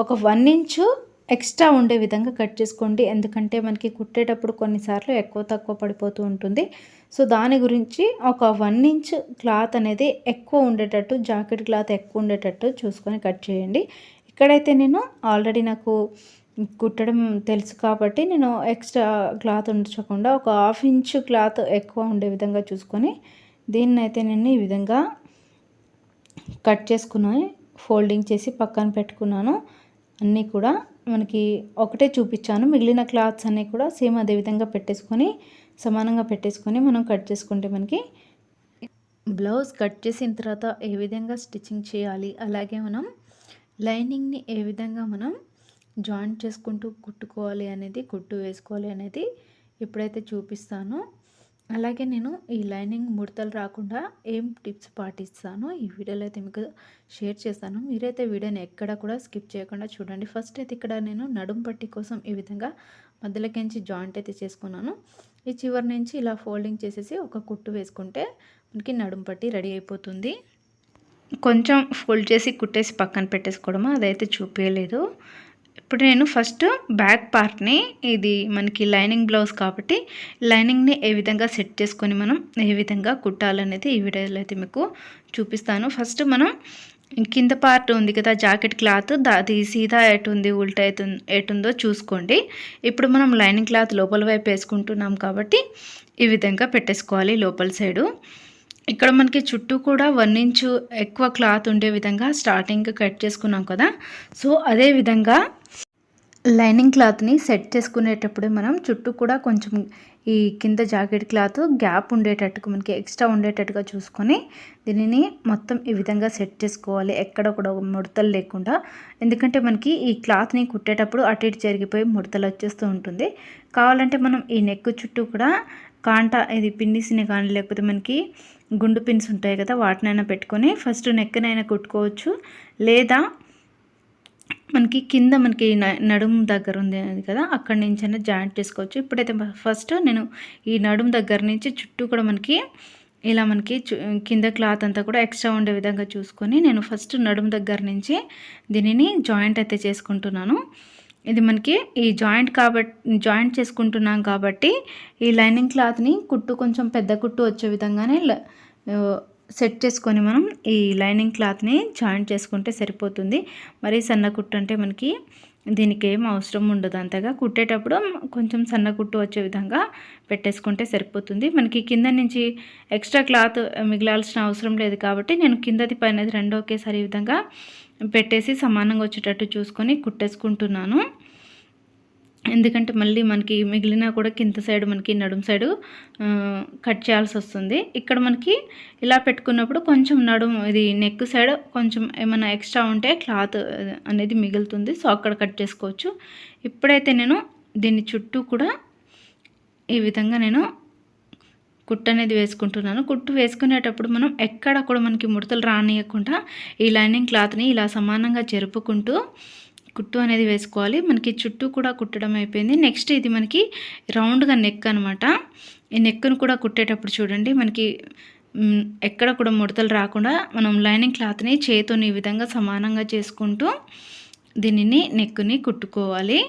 S1: ఒక 1 ఇంచు ఎక్స్ట్రా ఉండే విధంగా కట్ చేసుకోండి. ఎందుకంటే మనకి కుట్టేటప్పుడు కొన్నిసార్లు ఎక్కువ తక్కువ పడిపోతూ ఉంటుంది. సో దాని గురించి ఒక 1 ఇంచ్ క్లాత్ అనేది ఎక్కువ ఉండేటట్టు, జాకెట్ క్లాత్ ఎక్కువ ఉండేటట్టు చూసుకొని కట్ చేయండి. ఇక్కడైతే నేను ఆల్రెడీ నాకు కుట్టడం తెలుసు కాబట్టి నేను ఎక్స్ట్రా క్లాత్ ఉంచకుండా ఒక 1/2 ఇంచు క్లాత్ ఎక్కువ ఉండే విధంగా చూసుకొని దీన్నైతే నేను ఈ విధంగా కట్ చేసుకుని ఫోల్డింగ్ చేసి పక్కన పెట్టుకున్నాను. అన్నీ కూడా మనకి ఒకటే చూపించాను. మిగిలిన క్లాత్స్ అన్నీ కూడా సేమ్ అదే విధంగా పెట్టేసుకొని సమానంగా పెట్టేసుకొని మనం కట్ చేసుకుంటే మనకి బ్లౌజ్ కట్ చేసిన తర్వాత ఏ విధంగా స్టిచ్చింగ్ చేయాలి, అలాగే మనం లైనింగ్ని ఏ విధంగా మనం జాయింట్ చేసుకుంటూ కుట్టుకోవాలి అనేది, కుట్టు వేసుకోవాలి అనేది ఇప్పుడైతే చూపిస్తాను. అలాగే నేను ఈ లైనింగ్ ముడతలు రాకుండా ఏం టిప్స్ పాటిస్తానో ఈ వీడియోలో అయితే మీకు షేర్ చేస్తాను. మీరైతే వీడియోని ఎక్కడ కూడా స్కిప్ చేయకుండా చూడండి. ఫస్ట్ అయితే ఇక్కడ నేను నడుం పట్టి కోసం ఈ విధంగా మధ్యలోకించి జాయింట్ అయితే చేసుకున్నాను. ఈ చివరి నుంచి ఇలా ఫోల్డింగ్ చేసేసి ఒక కుట్టు వేసుకుంటే మనకి నడుం పట్టి రెడీ అయిపోతుంది. కొంచెం ఫోల్డ్ చేసి కుట్టేసి పక్కన పెట్టేసుకోవడమా అదైతే చూపించలేదు. ఇప్పుడు నేను ఫస్ట్ బ్యాక్ పార్ట్ని, ఇది మనకి లైనింగ్ బ్లౌజ్ కాబట్టి లైనింగ్ని ఏ విధంగా సెట్ చేసుకొని మనం ఏ విధంగా కుట్టాలనేది ఈ వీడియోలో అయితే మీకు చూపిస్తాను. ఫస్ట్ మనం కింద పార్ట్ ఉంది కదా జాకెట్ క్లాత్, అది సీదా ఎటు ఉంది ఉల్టా ఎటుందో చూసుకోండి. ఇప్పుడు మనం లైనింగ్ క్లాత్ లోపల వైపు వేసుకుంటున్నాం కాబట్టి ఈ విధంగా పెట్టేసుకోవాలి లోపల సైడు. ఇక్కడ మనకి చుట్టూ కూడా 1 ఇంచు ఎక్కువ క్లాత్ ఉండే విధంగా స్టార్టింగ్ కట్ చేసుకున్నాం కదా. సో అదే విధంగా లైనింగ్ క్లాత్ని సెట్ చేసుకునేటప్పుడు మనం చుట్టూ కూడా కొంచెం ఈ కింద జాకెట్ క్లాత్ గ్యాప్ ఉండేటట్టుగా మనకి ఎక్స్ట్రా ఉండేటట్టుగా చూసుకొని దీనిని మొత్తం ఈ విధంగా సెట్ చేసుకోవాలి, ఎక్కడ కూడా ముడతలు లేకుండా. ఎందుకంటే మనకి ఈ క్లాత్ని కుట్టేటప్పుడు అటు ఇటు జరిగిపోయి ముడతలు వచ్చేస్తూ ఉంటుంది. కావాలంటే మనం ఈ నెక్ చుట్టూ కూడా కాంటా, ఇది పిన్నిస్ని కానీ లేకపోతే మనకి గుండు పిన్స్ ఉంటాయి కదా వాటినైనా పెట్టుకొని ఫస్ట్ నెక్నైనా కుట్టుకోవచ్చు. లేదా మనకి కింద మనకి నడుము దగ్గర ఉంది కదా అక్కడి నుంచి అయినా జాయింట్ చేసుకోవచ్చు. ఇప్పుడైతే ఫస్ట్ నేను ఈ నడుము దగ్గర నుంచి చుట్టూ కూడా మనకి ఇలా మనకి కింద క్లాత్ అంతా కూడా ఎక్స్ట్రా ఉండే విధంగా చూసుకొని నేను ఫస్ట్ నడుము దగ్గర నుంచి దీనిని జాయింట్ అయితే చేసుకుంటున్నాను. ఇది మనకి ఈ జాయింట్ చేసుకుంటున్నాం కాబట్టి ఈ లైనింగ్ క్లాత్ని కుట్టు కొంచెం పెద్ద కుట్టు వచ్చే విధంగానే సెట్ చేసుకొని మనం ఈ లైనింగ్ క్లాత్ని జాయింట్ చేసుకుంటే సరిపోతుంది. మరీ సన్న కుట్టు అంటే మనకి దీనికి ఏం అవసరం ఉండదు. అంతగా కుట్టేటప్పుడు కొంచెం సన్న కుట్టు వచ్చే విధంగా పెట్టేసుకుంటే సరిపోతుంది. మనకి కింద నుంచి ఎక్స్ట్రా క్లాత్ మిగిలాల్సిన అవసరం లేదు కాబట్టి నేను కిందది పైనది రెండు ఒకేసారి ఈ విధంగా పెట్టేసి సమానంగా వచ్చేటట్టు చూసుకొని కుట్టేసుకుంటున్నాను. ఎందుకంటే మళ్ళీ మనకి మిగిలిన కూడా కింద సైడ్ మనకి నడుము సైడు కట్ చేయాల్సి వస్తుంది. ఇక్కడ మనకి ఇలా పెట్టుకున్నప్పుడు కొంచెం నడుము ఇది నెక్ సైడ్ కొంచెం ఏమైనా ఎక్స్ట్రా ఉంటే క్లాత్ అనేది మిగులుతుంది. సో అక్కడ కట్ చేసుకోవచ్చు. ఇప్పుడైతే నేను దీన్ని చుట్టూ కూడా ఈ విధంగా నేను కుట్టు అనేది వేసుకుంటున్నాను. కుట్టు వేసుకునేటప్పుడు మనం ఎక్కడ కూడా మనకి ముడతలు రానియకుండా ఈ లైనింగ్ క్లాత్ని ఇలా సమానంగా జరుపుకుంటూ కుట్టు అనేది వేసుకోవాలి. మనకి చుట్టూ కూడా కుట్టడం అయిపోయింది. నెక్స్ట్ ఇది మనకి రౌండ్గా నెక్ అనమాట. ఈ నెక్ను కూడా కుట్టేటప్పుడు చూడండి మనకి ఎక్కడ కూడా ముడతలు రాకుండా మనం లైనింగ్ క్లాత్ని చేతిని ఈ విధంగా సమానంగా చేసుకుంటూ దీనిని నెక్ని కుట్టుకోవాలి.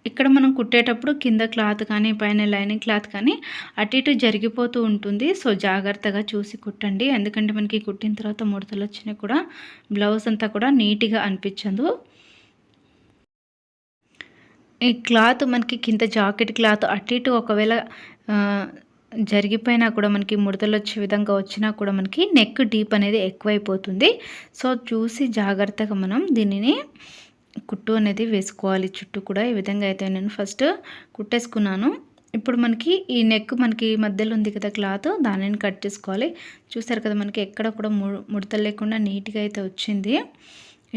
S1: ఇక్కడ మనం కుట్టేటప్పుడు కింద క్లాత్ కానీ పైన లైనింగ్ క్లాత్ కానీ అటు ఇటు జరిగిపోతూ ఉంటుంది. సో జాగ్రత్తగా చూసి కుట్టండి. ఎందుకంటే మనకి కుట్టిన తర్వాత ముడతలు వచ్చినా కూడా బ్లౌజ్ అంతా కూడా నీట్గా అనిపించదు. ఈ క్లాత్ మనకి కింద జాకెట్ క్లాత్ అటు ఇటు ఒకవేళ జరిగిపోయినా కూడా మనకి ముడతలు వచ్చే విధంగా వచ్చినా కూడా మనకి నెక్ డీప్ అనేది ఎక్కువైపోతుంది. సో చూసి జాగ్రత్తగా మనం దీనిని కుట్టు అనేది వేసుకోవాలి. చుట్టూ కూడా ఈ విధంగా అయితే నేను ఫస్ట్ కుట్టేసుకున్నాను. ఇప్పుడు మనకి ఈ నెక్ మనకి మధ్యలో ఉంది కదా క్లాత్, దానిని కట్ చేసుకోవాలి. చూసారు కదా మనకి ఎక్కడ కూడా ముడతలు లేకుండా నీట్గా అయితే వచ్చింది.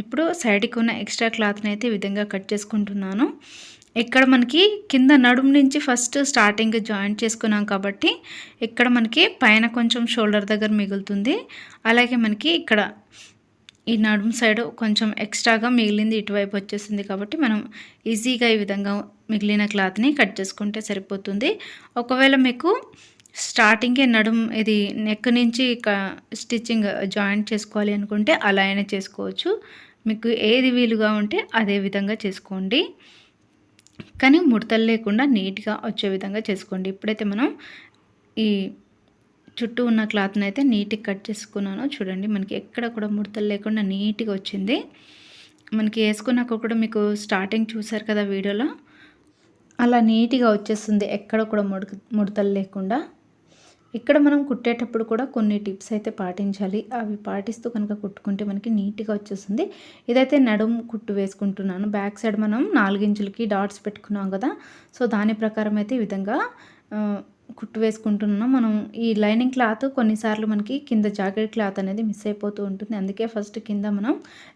S1: ఇప్పుడు సైడ్కి ఉన్న ఎక్స్ట్రా క్లాత్ని అయితే ఈ విధంగా కట్ చేసుకుంటున్నాను. ఇక్కడ మనకి కింద నడుము నుంచి ఫస్ట్ స్టార్టింగ్ జాయింట్ చేసుకున్నాం కాబట్టి ఇక్కడ మనకి పైన కొంచెం షోల్డర్ దగ్గర మిగులుతుంది. అలాగే మనకి ఇక్కడ ఈ నడుము సైడ్ కొంచెం ఎక్స్ట్రాగా మిగిలింది ఇటువైపు వచ్చేసింది కాబట్టి మనం ఈజీగా ఈ విధంగా మిగిలిన క్లాత్ని కట్ చేసుకుంటే సరిపోతుంది. ఒకవేళ మీకు స్టార్టింగే నడుము ఇది నెక్ నుంచి స్టిచ్చింగ్ జాయింట్ చేసుకోవాలి అనుకుంటే అలా అయినా చేసుకోవచ్చు. మీకు ఏది వీలుగా ఉంటే అదే విధంగా చేసుకోండి. కానీ ముడతలు లేకుండా నీట్గా వచ్చే విధంగా చేసుకోండి. ఇప్పుడైతే మనం ఈ చుట్టూ ఉన్న క్లాత్ని అయితే నీట్గా కట్ చేసుకున్నాను. చూడండి మనకి ఎక్కడ కూడా ముడతలు లేకుండా నీట్గా వచ్చింది. మనకి వేసుకున్నాక కూడా మీకు స్టార్టింగ్ చూసారు కదా వీడియోలో, అలా నీట్గా వచ్చేస్తుంది ఎక్కడ కూడా ముడతలు లేకుండా. ఇక్కడ మనం కుట్టేటప్పుడు కూడా కొన్ని టిప్స్ అయితే పాటించాలి. అవి పాటిస్తూ కనుక కుట్టుకుంటే మనకి నీట్గా వచ్చేస్తుంది. ఇదైతే నడుము కుట్టు వేసుకుంటున్నాను. బ్యాక్ సైడ్ మనం 4 ఇంచులకి డాట్స్ పెట్టుకున్నాం కదా. సో దాని ప్రకారం అయితే ఈ విధంగా కుట్టు వేసుకుంటున్నాను. మనం ఈ లైనింగ్ క్లాత్ కొన్నిసార్లు మనకి కింద జాకెట్ క్లాత్ అనేది మిస్ అయిపోతూ ఉంటుంది. అందుకే ఫస్ట్ కింద మనం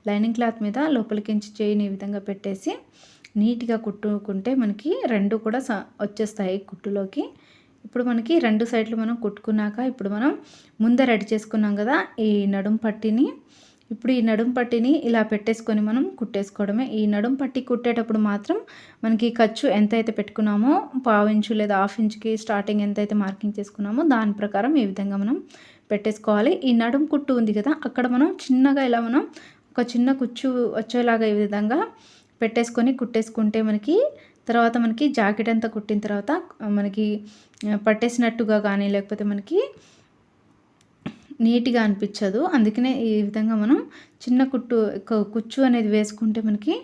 S1: లైనింగ్ క్లాత్ మీద లోపలికించి చేయిని ఈ విధంగా పెట్టేసి నీట్గా కుట్టుకుంటే మనకి రెండు కూడా వచ్చేస్తాయి కుట్టులోకి. ఇప్పుడు మనకి రెండు సైడ్లు మనం కుట్టుకున్నాక ఇప్పుడు మనం ముందే రెడీ చేసుకున్నాం కదా ఈ నడుం పట్టీని. ఇప్పుడు ఈ నడుం పట్టీని ఇలా పెట్టేసుకొని మనం కుట్టేసుకోవడమే. ఈ నడుం పట్టీ కుట్టేటప్పుడు మాత్రం మనకి ఖర్చు ఎంతైతే పెట్టుకున్నామో 1/2 ఇంచు లేదా 1/2 ఇంచుకి స్టార్టింగ్ ఎంతైతే మార్కింగ్ చేసుకున్నామో దాని ప్రకారం ఈ విధంగా మనం పెట్టేసుకోవాలి. ఈ నడుం కుట్టు ఉంది కదా అక్కడ మనం చిన్నగా ఇలా మనం ఒక చిన్న కుచ్చు వచ్చేలాగా ఈ విధంగా పెట్టేసుకొని కుట్టేసుకుంటే మనకి తర్వాత మనకి జాకెట్ అంతా కుట్టిన తర్వాత మనకి పట్టేసినట్టుగా కానీ లేకపోతే మనకి నీట్గా అనిపించదు. అందుకనే ఈ విధంగా మనం చిన్న కుచ్చు అనేది వేసుకుంటే మనకి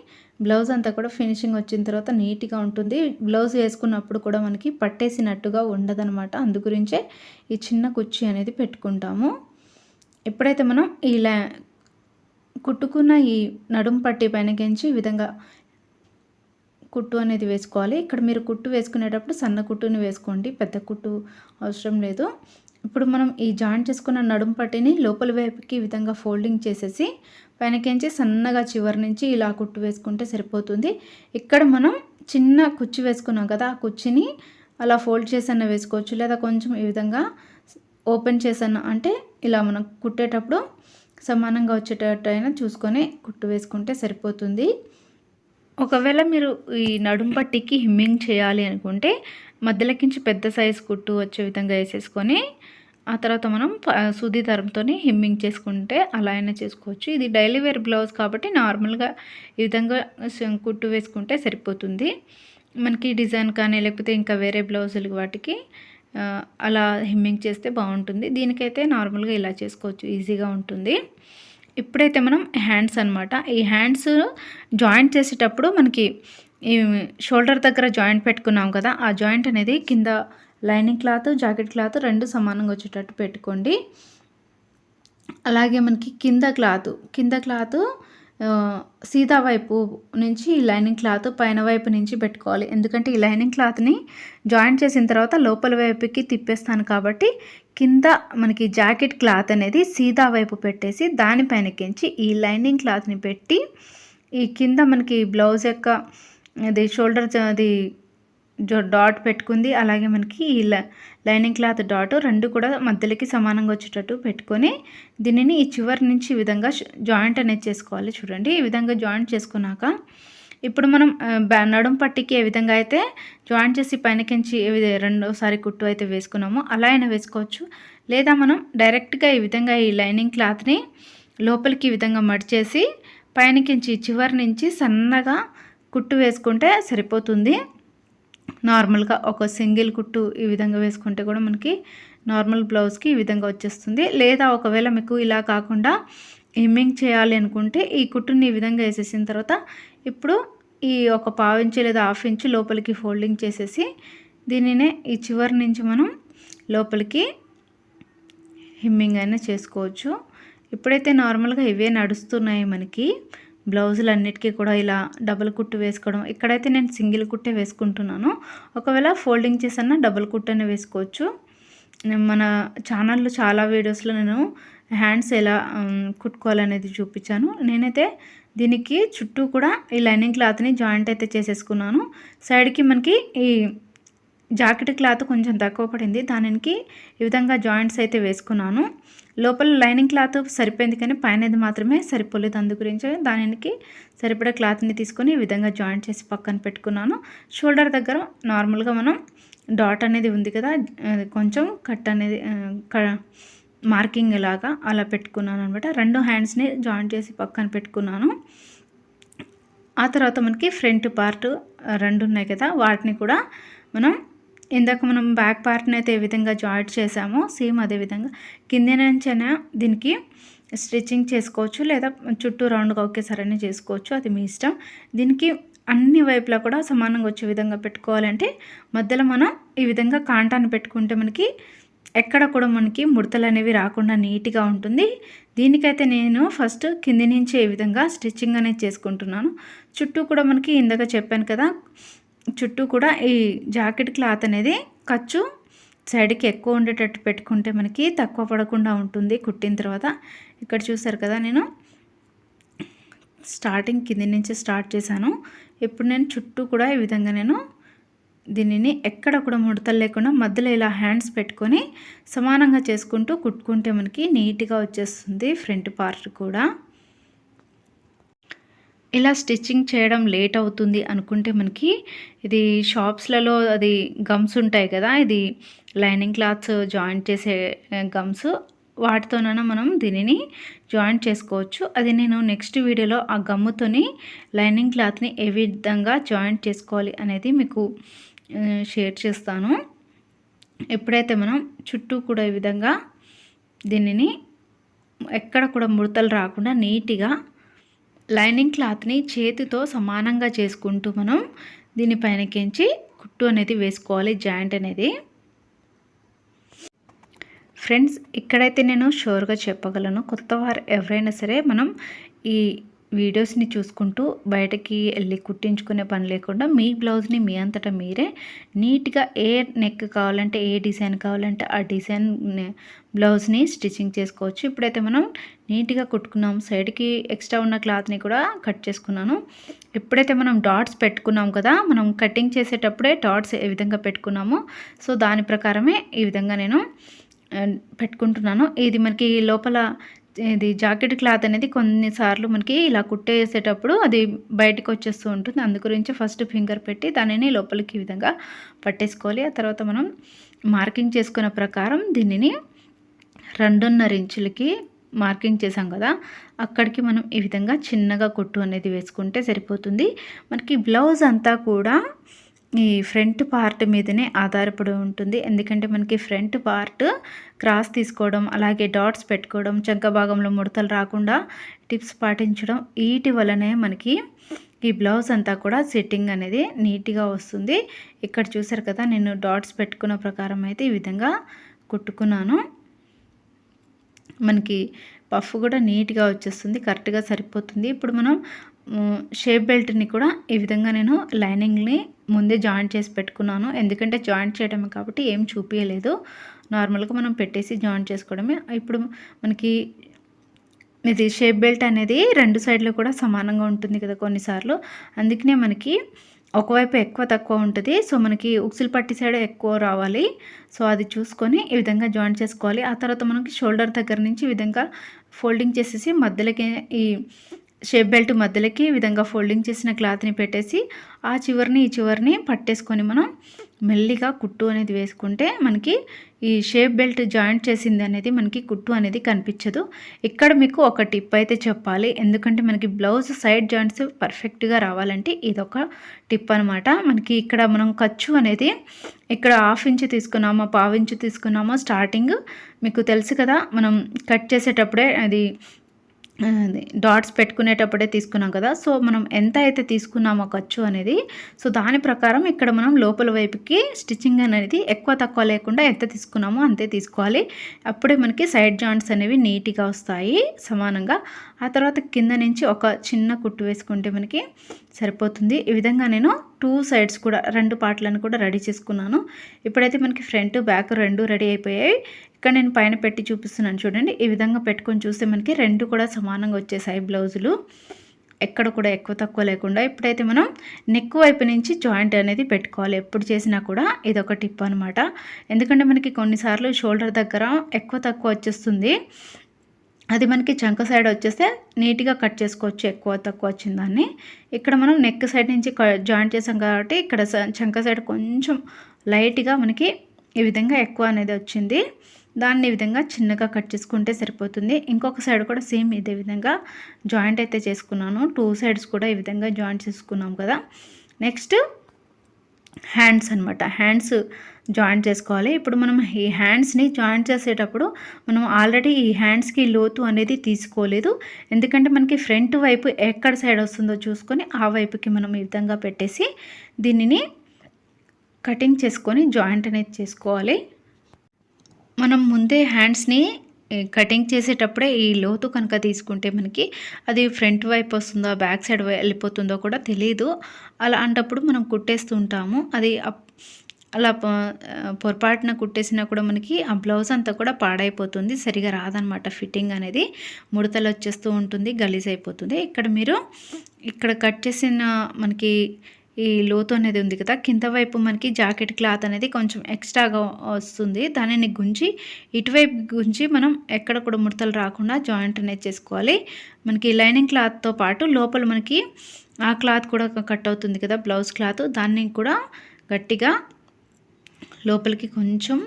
S1: బ్లౌజ్ అంతా కూడా ఫినిషింగ్ వచ్చిన తర్వాత నీట్గా ఉంటుంది. బ్లౌజ్ వేసుకున్నప్పుడు కూడా మనకి పట్టేసినట్టుగా ఉండదనమాట. అందు గురించే ఈ చిన్న కుచ్చు అనేది పెట్టుకుంటాము. ఎప్పుడైతే మనం ఇలా కుట్టుకున్న ఈ నడుం పట్టీ పైనకించి ఈ విధంగా కుట్టు అనేది వేసుకోవాలి. ఇక్కడ మీరు కుట్టు వేసుకునేటప్పుడు సన్న కుట్టుని వేసుకోండి, పెద్ద కుట్టు అవసరం లేదు. ఇప్పుడు మనం ఈ జాయింట్ చేసుకున్న నడుం పట్టీని లోపల వైపుకి ఈ విధంగా ఫోల్డింగ్ చేసేసి పైనకించి సన్నగా చివరి నుంచి ఇలా కుట్టు వేసుకుంటే సరిపోతుంది. ఇక్కడ మనం చిన్న కుచ్చు వేసుకున్నాం కదా ఆ కుచ్చిని అలా ఫోల్డ్ చేసన్న వేసుకోవచ్చు, లేదా కొంచెం ఈ విధంగా ఓపెన్ చేసన్న, అంటే ఇలా మనం కుట్టేటప్పుడు సమానంగా వచ్చేటట్టు అయినా చూసుకొని కుట్టు వేసుకుంటే సరిపోతుంది. ఒకవేళ మీరు ఈ నడుం పట్టీకి హిమ్మింగ్ చేయాలి అనుకుంటే మధ్యలోకించి పెద్ద సైజు కుట్టు వచ్చే విధంగా వేసేసుకొని ఆ తర్వాత మనం సూది దారంతో హిమ్మింగ్ చేసుకుంటే అలా అయినా చేసుకోవచ్చు. ఇది డైలీ వేర్ బ్లౌజ్ కాబట్టి నార్మల్గా ఈ విధంగా కుట్టు వేసుకుంటే సరిపోతుంది. మనకి డిజైన్ కానీ లేకపోతే ఇంకా వేరే బ్లౌజులు వాటికి అలా హిమ్మింగ్ చేస్తే బాగుంటుంది. దీనికైతే నార్మల్గా ఇలా చేసుకోవచ్చు, ఈజీగా ఉంటుంది. ఇప్పుడైతే మనం హ్యాండ్స్ అనమాట, ఈ హ్యాండ్స్ జాయింట్ చేసేటప్పుడు మనకి ఈ షోల్డర్ దగ్గర జాయింట్ పెట్టుకున్నాం కదా ఆ జాయింట్ అనేది కింద లైనింగ్ క్లాత్ జాకెట్ క్లాత్ రెండు సమానంగా వచ్చేటట్టు పెట్టుకోండి. అలాగే మనకి కింద క్లాత్ సీదా వైపు నుంచి లైనింగ్ క్లాత్ పైన వైపు నుంచి పెట్టుకోవాలి. ఎందుకంటే ఈ లైనింగ్ క్లాత్ని జాయింట్ చేసిన తర్వాత లోపల వైపుకి తిప్పేస్తాను కాబట్టి కింద మనకి జాకెట్ క్లాత్ అనేది సీదా వైపు పెట్టేసి దానిపైనకించి ఈ లైనింగ్ క్లాత్ని పెట్టి ఈ కింద మనకి బ్లౌజ్ యొక్క అది షోల్డర్ అది డాట్ పెట్టుకుంది, అలాగే మనకి ఈ లైనింగ్ క్లాత్ డాట్ రెండు కూడా మధ్యలోకి సమానంగా వచ్చేటట్టు పెట్టుకొని దీనిని ఈ చివరి నుంచి ఈ విధంగా జాయింట్ అనేది చేసుకోవాలి. చూడండి ఈ విధంగా జాయింట్ చేసుకున్నాక ఇప్పుడు మనం నడుం పట్టీకి ఏ విధంగా అయితే జాయింట్ చేసి పైనకించి రెండోసారి కుట్టు అయితే వేసుకున్నామో అలా అయినా వేసుకోవచ్చు, లేదా మనం డైరెక్ట్గా ఈ విధంగా ఈ లైనింగ్ క్లాత్ని లోపలికి ఈ విధంగా మడిచేసి పైనకించి చివరి నుంచి సన్నగా కుట్టు వేసుకుంటే సరిపోతుంది. నార్మల్గా ఒక సింగిల్ కుట్టు ఈ విధంగా వేసుకుంటే కూడా మనకి నార్మల్ బ్లౌజ్కి ఈ విధంగా వచ్చేస్తుంది. లేదా ఒకవేళ మీకు ఇలా కాకుండా హిమ్మింగ్ చేయాలి అనుకుంటే ఈ కుట్టుని ఈ విధంగా వేసేసిన తర్వాత ఇప్పుడు ఈ ఒక 1/2 ఇంచు లేదా 1/2 ఇంచు లోపలికి ఫోల్డింగ్ చేసేసి దీనినే ఈ చివరి నుంచి మనం లోపలికి హిమ్మింగ్ అయినా చేసుకోవచ్చు. ఇప్పుడైతే నార్మల్గా ఇవే నడుస్తున్నాయి మనకి బ్లౌజులు అన్నిటికీ కూడా ఇలా డబుల్ కుట్టు వేసుకోవడం. ఇక్కడైతే నేను సింగిల్ కుట్టే వేసుకుంటున్నాను, ఒకవేళ ఫోల్డింగ్ చేసన్నా డబుల్ కుట్టనే వేసుకోవచ్చు. మన ఛానల్లో చాలా వీడియోస్లో నేను హ్యాండ్స్ ఎలా కుట్టుకోవాలనేది చూపించాను. నేనైతే దీనికి చుట్టూ కూడా ఈ లైనింగ్ క్లాత్ని జాయింట్ అయితే చేసేసుకున్నాను. సైడ్కి మనకి ఈ జాకెట్ క్లాత్ కొంచెం తక్కువ పడింది, దానికి ఈ విధంగా జాయింట్స్ అయితే వేసుకున్నాను. లోపల లైనింగ్ క్లాత్ సరిపోయింది కానీ పైనది మాత్రమే సరిపోలేదు, అందు గురించి దానికి సరిపడే క్లాత్ని తీసుకొని ఈ విధంగా జాయింట్ చేసి పక్కన పెట్టుకున్నాను. షోల్డర్ దగ్గర నార్మల్గా మనం డాట్ అనేది ఉంది కదా కొంచెం కట్ అనేది మార్కింగ్ లాగా అలా పెట్టుకున్నాను అనమాట. రెండు హ్యాండ్స్ని జాయింట్ చేసి పక్కన పెట్టుకున్నాను. ఆ తర్వాత మనకి ఫ్రంట్ పార్ట్ రెండు ఉన్నాయి కదా వాటిని కూడా మనం ఇందాక మనం బ్యాక్ పార్ట్ని అయితే ఏ విధంగా జాయింట్ చేసామో సేమ్ అదే విధంగా కింద నుంచైనా దీనికి స్టిచ్చింగ్ చేసుకోవచ్చు, లేదా చుట్టూ రౌండ్గా ఒకేసారి చేసుకోవచ్చు, అది మీ ఇష్టం. దీనికి అన్ని వైపులా కూడా సమానంగా వచ్చే విధంగా పెట్టుకోవాలంటే మధ్యలో మనం ఈ విధంగా కాంటాన్ని పెట్టుకుంటే మనకి ఎక్కడ కూడా మనకి ముడతలు అనేవి రాకుండా నీట్గా ఉంటుంది. దీనికైతే నేను ఫస్ట్ కింది నుంచి ఈ విధంగా స్టిచ్చింగ్ అనేది చేసుకుంటున్నాను. చుట్టూ కూడా మనకి ఇందాక చెప్పాను కదా చుట్టూ కూడా ఈ జాకెట్ క్లాత్ అనేది ఖర్చు సైడ్కి ఎక్కువ ఉండేటట్టు పెట్టుకుంటే మనకి తక్కువ పడకుండా ఉంటుంది కుట్టిన తర్వాత. ఇక్కడ చూసారు కదా నేను స్టార్టింగ్ కింది నుంచి స్టార్ట్ చేశాను, ఇప్పుడు నేను చుట్టూ కూడా ఈ విధంగా నేను దీనిని ఎక్కడ కూడా ముడతలు లేకుండా మధ్యలో ఇలా హ్యాండ్స్ పెట్టుకొని సమానంగా చేసుకుంటూ కుట్టుకుంటే మనకి నీట్గా వచ్చేస్తుంది ఫ్రంట్ పార్ట్ కూడా. ఇలా స్టిచ్చింగ్ చేయడం లేట్ అవుతుంది అనుకుంటే మనకి ఇది షాప్స్లలో అది గమ్స్ ఉంటాయి కదా, ఇది లైనింగ్ క్లాత్స్ జాయింట్ చేసే గమ్స్, వాటితోనైనా మనం దీనిని జాయింట్ చేసుకోవచ్చు. అది నేను నెక్స్ట్ వీడియోలో ఆ గమ్ముతోని లైనింగ్ క్లాత్ని ఏ విధంగా జాయింట్ చేసుకోవాలి అనేది మీకు షేర్ చేస్తాను. ఎప్పుడైతే మనం చుట్టూ కూడా ఈ విధంగా దీనిని ఎక్కడ కూడా ముడతలు రాకుండా నీట్గా లైనింగ్ క్లాత్ని చేతితో సమానంగా చేసుకుంటూ మనం దీనిపైనకించి కుట్టు అనేది వేసుకోవాలి, జాయింట్ అనేది. ఫ్రెండ్స్, ఇక్కడైతే నేను షూర్గా చెప్పగలను, కొత్త వారు ఎవరైనా సరే మనం ఈ వీడియోస్ని చూసుకుంటూ బయటకి వెళ్ళి కుట్టించుకునే పని లేకుండా మీ బ్లౌజ్ని మీ అంతటా మీరే నీట్గా ఏ నెక్ కావాలంటే, ఏ డిజైన్ కావాలంటే ఆ డిజైన్ బ్లౌజ్ని స్టిచ్చింగ్ చేసుకోవచ్చు. ఇప్పుడైతే మనం నీట్గా కుట్టుకున్నాం, సైడ్కి ఎక్స్ట్రా ఉన్న క్లాత్ని కూడా కట్ చేసుకున్నాను. ఎప్పుడైతే మనం డాట్స్ పెట్టుకున్నాం కదా, మనం కటింగ్ చేసేటప్పుడే డాట్స్ ఏ విధంగా పెట్టుకున్నామో సో దాని ప్రకారమే ఈ విధంగా నేను పెట్టుకుంటున్నాను. ఇది మనకి లోపల ఇది జాకెట్ క్లాత్ అనేది కొన్నిసార్లు మనకి ఇలా కుట్టేసేటప్పుడు అది బయటకు వచ్చేస్తూ ఉంటుంది. అందు గురించి ఫస్ట్ ఫింగర్ పెట్టి దానిని లోపలికి ఈ విధంగా పట్టేసుకోవాలి. ఆ తర్వాత మనం మార్కింగ్ చేసుకున్న ప్రకారం దీనిని 2.5 ఇంచులకి మార్కింగ్ చేసాం కదా, అక్కడికి మనం ఈ విధంగా చిన్నగా కుట్టు అనేది వేసుకుంటే సరిపోతుంది. మనకి బ్లౌజ్ అంతా కూడా ఈ ఫ్రంట్ పార్ట్ మీదనే ఆధారపడి ఉంటుంది. ఎందుకంటే మనకి ఫ్రంట్ పార్ట్ క్రాస్ తీసుకోవడం, అలాగే డాట్స్ పెట్టుకోవడం, చంక భాగంలో ముడతలు రాకుండా టిప్స్ పాటించడం, వీటి వల్లనే మనకి ఈ బ్లౌజ్ అంతా కూడా సెట్టింగ్ అనేది నీట్గా వస్తుంది. ఇక్కడ చూసారు కదా, నేను డాట్స్ పెట్టుకున్న ప్రకారం అయితే ఈ విధంగా కుట్టుకున్నాను. మనకి పఫ్ కూడా నీట్గా వచ్చేస్తుంది, కరెక్ట్గా సరిపోతుంది. ఇప్పుడు మనం షేప్ బెల్ట్ని కూడా ఈ విధంగా నేను లైనింగ్ని ముందే జాయింట్ చేసి పెట్టుకున్నాను. ఎందుకంటే జాయింట్ చేయడమే కాబట్టి ఏం చూపించలేదు, నార్మల్గా మనం పెట్టేసి జాయింట్ చేసుకోవడమే. ఇప్పుడు మనకి ఇది షేప్ బెల్ట్ అనేది 2 సైడ్లు కూడా సమానంగా ఉంటుంది కదా కొన్నిసార్లు, అందుకనే మనకి ఒకవైపు ఎక్కువ తక్కువ ఉంటుంది. సో మనకి ఉక్సులు పట్టి సైడ్ ఎక్కువ రావాలి. సో అది చూసుకొని ఈ విధంగా జాయింట్ చేసుకోవాలి. ఆ తర్వాత మనకి షోల్డర్ దగ్గర నుంచి ఈ విధంగా ఫోల్డింగ్ చేసేసి మధ్యలోకి ఈ షేప్ బెల్ట్ మధ్యలోకి ఈ విధంగా ఫోల్డింగ్ చేసిన క్లాత్ని పెట్టేసి ఆ చివరిని ఈ చివరిని పట్టేసుకొని మనం మెల్లిగా కుట్టు అనేది వేసుకుంటే మనకి ఈ షేప్ బెల్ట్ జాయింట్ చేసింది అనేది మనకి కుట్టు అనేది కనిపించదు. ఇక్కడ మీకు ఒక టిప్ అయితే చెప్పాలి, ఎందుకంటే మనకి బ్లౌజ్ సైడ్ జాయింట్స్ పర్ఫెక్ట్గా రావాలంటే ఇదొక టిప్ అనమాట. మనకి ఇక్కడ మనం ఖర్చు అనేది ఇక్కడ 1/2 ఇంచు తీసుకున్నామో 1/4 ఇంచు తీసుకున్నామో స్టార్టింగ్ మీకు తెలుసు కదా, మనం కట్ చేసేటప్పుడే అది డాట్స్ పెట్టుకునేటప్పుడే తీసుకున్నాం కదా, సో మనం ఎంత అయితే తీసుకున్నామో ఖర్చు అనేది, సో దాని ప్రకారం ఇక్కడ మనం లోపల వైపుకి స్టిచ్చింగ్ అనేది ఎక్కువ తక్కువ లేకుండా ఎంత తీసుకున్నామో అంతే తీసుకోవాలి. అప్పుడే మనకి సైడ్ జాయింట్స్ అనేవి నీట్గా వస్తాయి సమానంగా. ఆ తర్వాత కింద నుంచి ఒక చిన్న కుట్టు వేసుకుంటే మనకి సరిపోతుంది. ఈ విధంగా నేను 2 సైడ్స్ కూడా 2 పార్ట్లను కూడా రెడీ చేసుకున్నాను. ఇప్పుడైతే మనకి ఫ్రంట్ బ్యాక్ 2 రెడీ అయిపోయాయి. ఇక్కడ నేను పైన పెట్టి చూపిస్తున్నాను చూడండి. ఈ విధంగా పెట్టుకొని చూస్తే మనకి 2 కూడా సమానంగా వచ్చేసాయి బ్లౌజులు, ఎక్కడ కూడా ఎక్కువ తక్కువ లేకుండా. ఇప్పుడైతే మనం నెక్ వైపు నుంచి జాయింట్ అనేది పెట్టుకోవాలి. ఎప్పుడు చేసినా కూడా ఇదొక టిప్ అనమాట. ఎందుకంటే మనకి కొన్నిసార్లు షోల్డర్ దగ్గర ఎక్కువ తక్కువ వచ్చేస్తుంది, అది మనకి చంక సైడ్ వచ్చేస్తే నీట్గా కట్ చేసుకోవచ్చు ఎక్కువ తక్కువ వచ్చిన దాన్ని. ఇక్కడ మనం నెక్ సైడ్ నుంచి జాయింట్ చేసాం కాబట్టి ఇక్కడ చంక సైడ్ కొంచెం లైట్గా మనకి ఈ విధంగా ఎక్కువ అనేది వచ్చింది, దాన్ని ఈ విధంగా చిన్నగా కట్ చేసుకుంటే సరిపోతుంది. ఇంకొక సైడ్ కూడా సేమ్ ఇదే విధంగా జాయింట్ అయితే చేసుకున్నాను. 2 సైడ్స్ కూడా ఈ విధంగా జాయింట్ చేసుకున్నాం కదా. నెక్స్ట్ హ్యాండ్స్ అనమాట, హ్యాండ్స్ జాయింట్ చేసుకోవాలి. ఇప్పుడు మనం ఈ హ్యాండ్స్ని జాయింట్ చేసేటప్పుడు మనం ఆల్రెడీ ఈ హ్యాండ్స్కి లోతు అనేది తీసుకోలేదు, ఎందుకంటే మనకి ఫ్రంట్ వైపు ఎక్కడ సైడ్ వస్తుందో చూసుకొని ఆ వైపుకి మనం ఈ విధంగా పెట్టేసి దీనిని కటింగ్ చేసుకొని జాయింట్ అనేది చేసుకోవాలి. మనం ముందే హ్యాండ్స్ని కటింగ్ చేసేటప్పుడే ఈ లోతు కనుక తీసుకుంటే మనకి అది ఫ్రంట్ వైపు వస్తుందో బ్యాక్ సైడ్ వెళ్ళిపోతుందో కూడా తెలియదు. అలాంటప్పుడు మనం కుట్టేస్తూ ఉంటాము, అది అలా పొరపాటున కుట్టేసినా కూడా మనకి ఆ బ్లౌజ్ అంతా కూడా పాడైపోతుంది, సరిగా రాదనమాట. ఫిట్టింగ్ అనేది ముడతలు వచ్చేస్తూ ఉంటుంది, గలీజ్ అయిపోతుంది. ఇక్కడ మీరు ఇక్కడ కట్ చేసిన మనకి ఈ లోతు అనేది ఉంది కదా, కింద వైపు మనకి జాకెట్ క్లాత్ అనేది కొంచెం ఎక్స్ట్రాగా వస్తుంది. దానిని గుంజి ఇటువైపు గుంజి మనం ఎక్కడ కూడా ముడతలు రాకుండా జాయింట్ అనేది చేసుకోవాలి. మనకి లైనింగ్ క్లాత్తో పాటు లోపల మనకి ఆ క్లాత్ కూడా కట్ అవుతుంది కదా, బ్లౌజ్ క్లాత్, దాన్ని కూడా గట్టిగా లోపలికి కొంచెం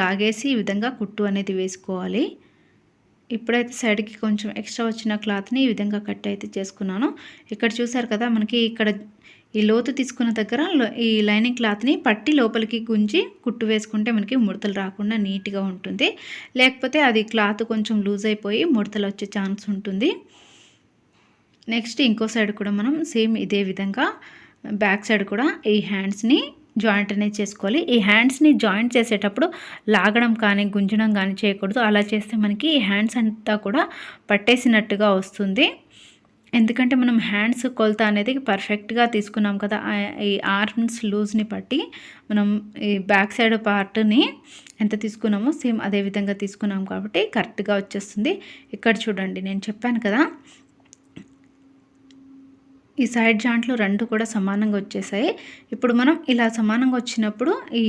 S1: లాగేసి ఈ విధంగా కుట్టు అనేది వేసుకోవాలి. ఇప్పుడైతే సైడ్కి కొంచెం ఎక్స్ట్రా వచ్చిన క్లాత్ని ఈ విధంగా కట్ అయితే చేసుకున్నాను. ఇక్కడ చూసారు కదా, మనకి ఇక్కడ ఈ లోతు తీసుకున్న దగ్గర ఈ లైనింగ్ క్లాత్ని పట్టి లోపలికి గుంజి కుట్టు వేసుకుంటే మనకి ముడతలు రాకుండా నీట్గా ఉంటుంది. లేకపోతే అది క్లాత్ కొంచెం లూజ్ అయిపోయి ముడతలు వచ్చే ఛాన్స్ ఉంటుంది. నెక్స్ట్ ఇంకో సైడ్ కూడా మనం సేమ్ ఇదే విధంగా బ్యాక్ సైడ్ కూడా ఈ హ్యాండ్స్ని జాయింట్ అనేది చేసుకోవాలి. ఈ హ్యాండ్స్ని జాయింట్ చేసేటప్పుడు లాగడం కానీ గుంజడం కానీ చేయకూడదు. అలా చేస్తే మనకి ఈ హ్యాండ్స్ అంతా కూడా పట్టేసినట్టుగా వస్తుంది. ఎందుకంటే మనం హ్యాండ్స్ కొలత అనేది పర్ఫెక్ట్గా తీసుకున్నాం కదా, ఈ ఆర్మ్స్ లూజ్ని బట్టి మనం ఈ బ్యాక్ సైడ్ పార్ట్ని ఎంత తీసుకున్నామో సేమ్ అదే విధంగా తీసుకున్నాం కాబట్టి కరెక్ట్గా వచ్చేస్తుంది. ఇక్కడ చూడండి, నేను చెప్పాను కదా ఈ సైడ్ జాయింట్లు రెండు కూడా సమానంగా వచ్చేసాయి. ఇప్పుడు మనం ఇలా సమానంగా వచ్చినప్పుడు ఈ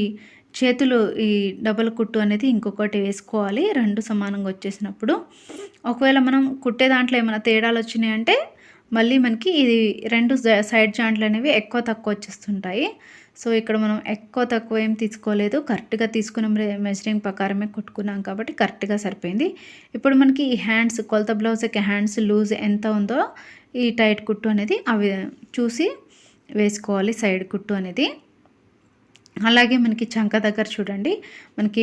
S1: చేతులు ఈ డబల్ కుట్టు అనేది ఇంకొకటి వేసుకోవాలి. రెండు సమానంగా వచ్చేసినప్పుడు ఒకవేళ మనం కుట్టే దాంట్లో ఏమైనా తేడాలు వచ్చినాయంటే మళ్ళీ మనకి ఇది రెండు సైడ్ జాయింట్లు అనేవి ఎక్కువ తక్కువ వచ్చేస్తుంటాయి. సో ఇక్కడ మనం ఎక్కువ తక్కువ ఏం తీసుకోలేదు, కరెక్ట్గా తీసుకున్న మెజరింగ్ ప్రకారమే కుట్టుకున్నాం కాబట్టి కరెక్ట్గా సరిపోయింది. ఇప్పుడు మనకి ఈ హ్యాండ్స్ కొలత బ్లౌజ్కి హ్యాండ్స్ లూజ్ ఎంత ఉందో ఈ టైట్ కుట్టు అనేది అవి చూసి వేసుకోవాలి, సైడ్ కుట్టు అనేది. అలాగే మనకి చంక దగ్గర చూడండి, మనకి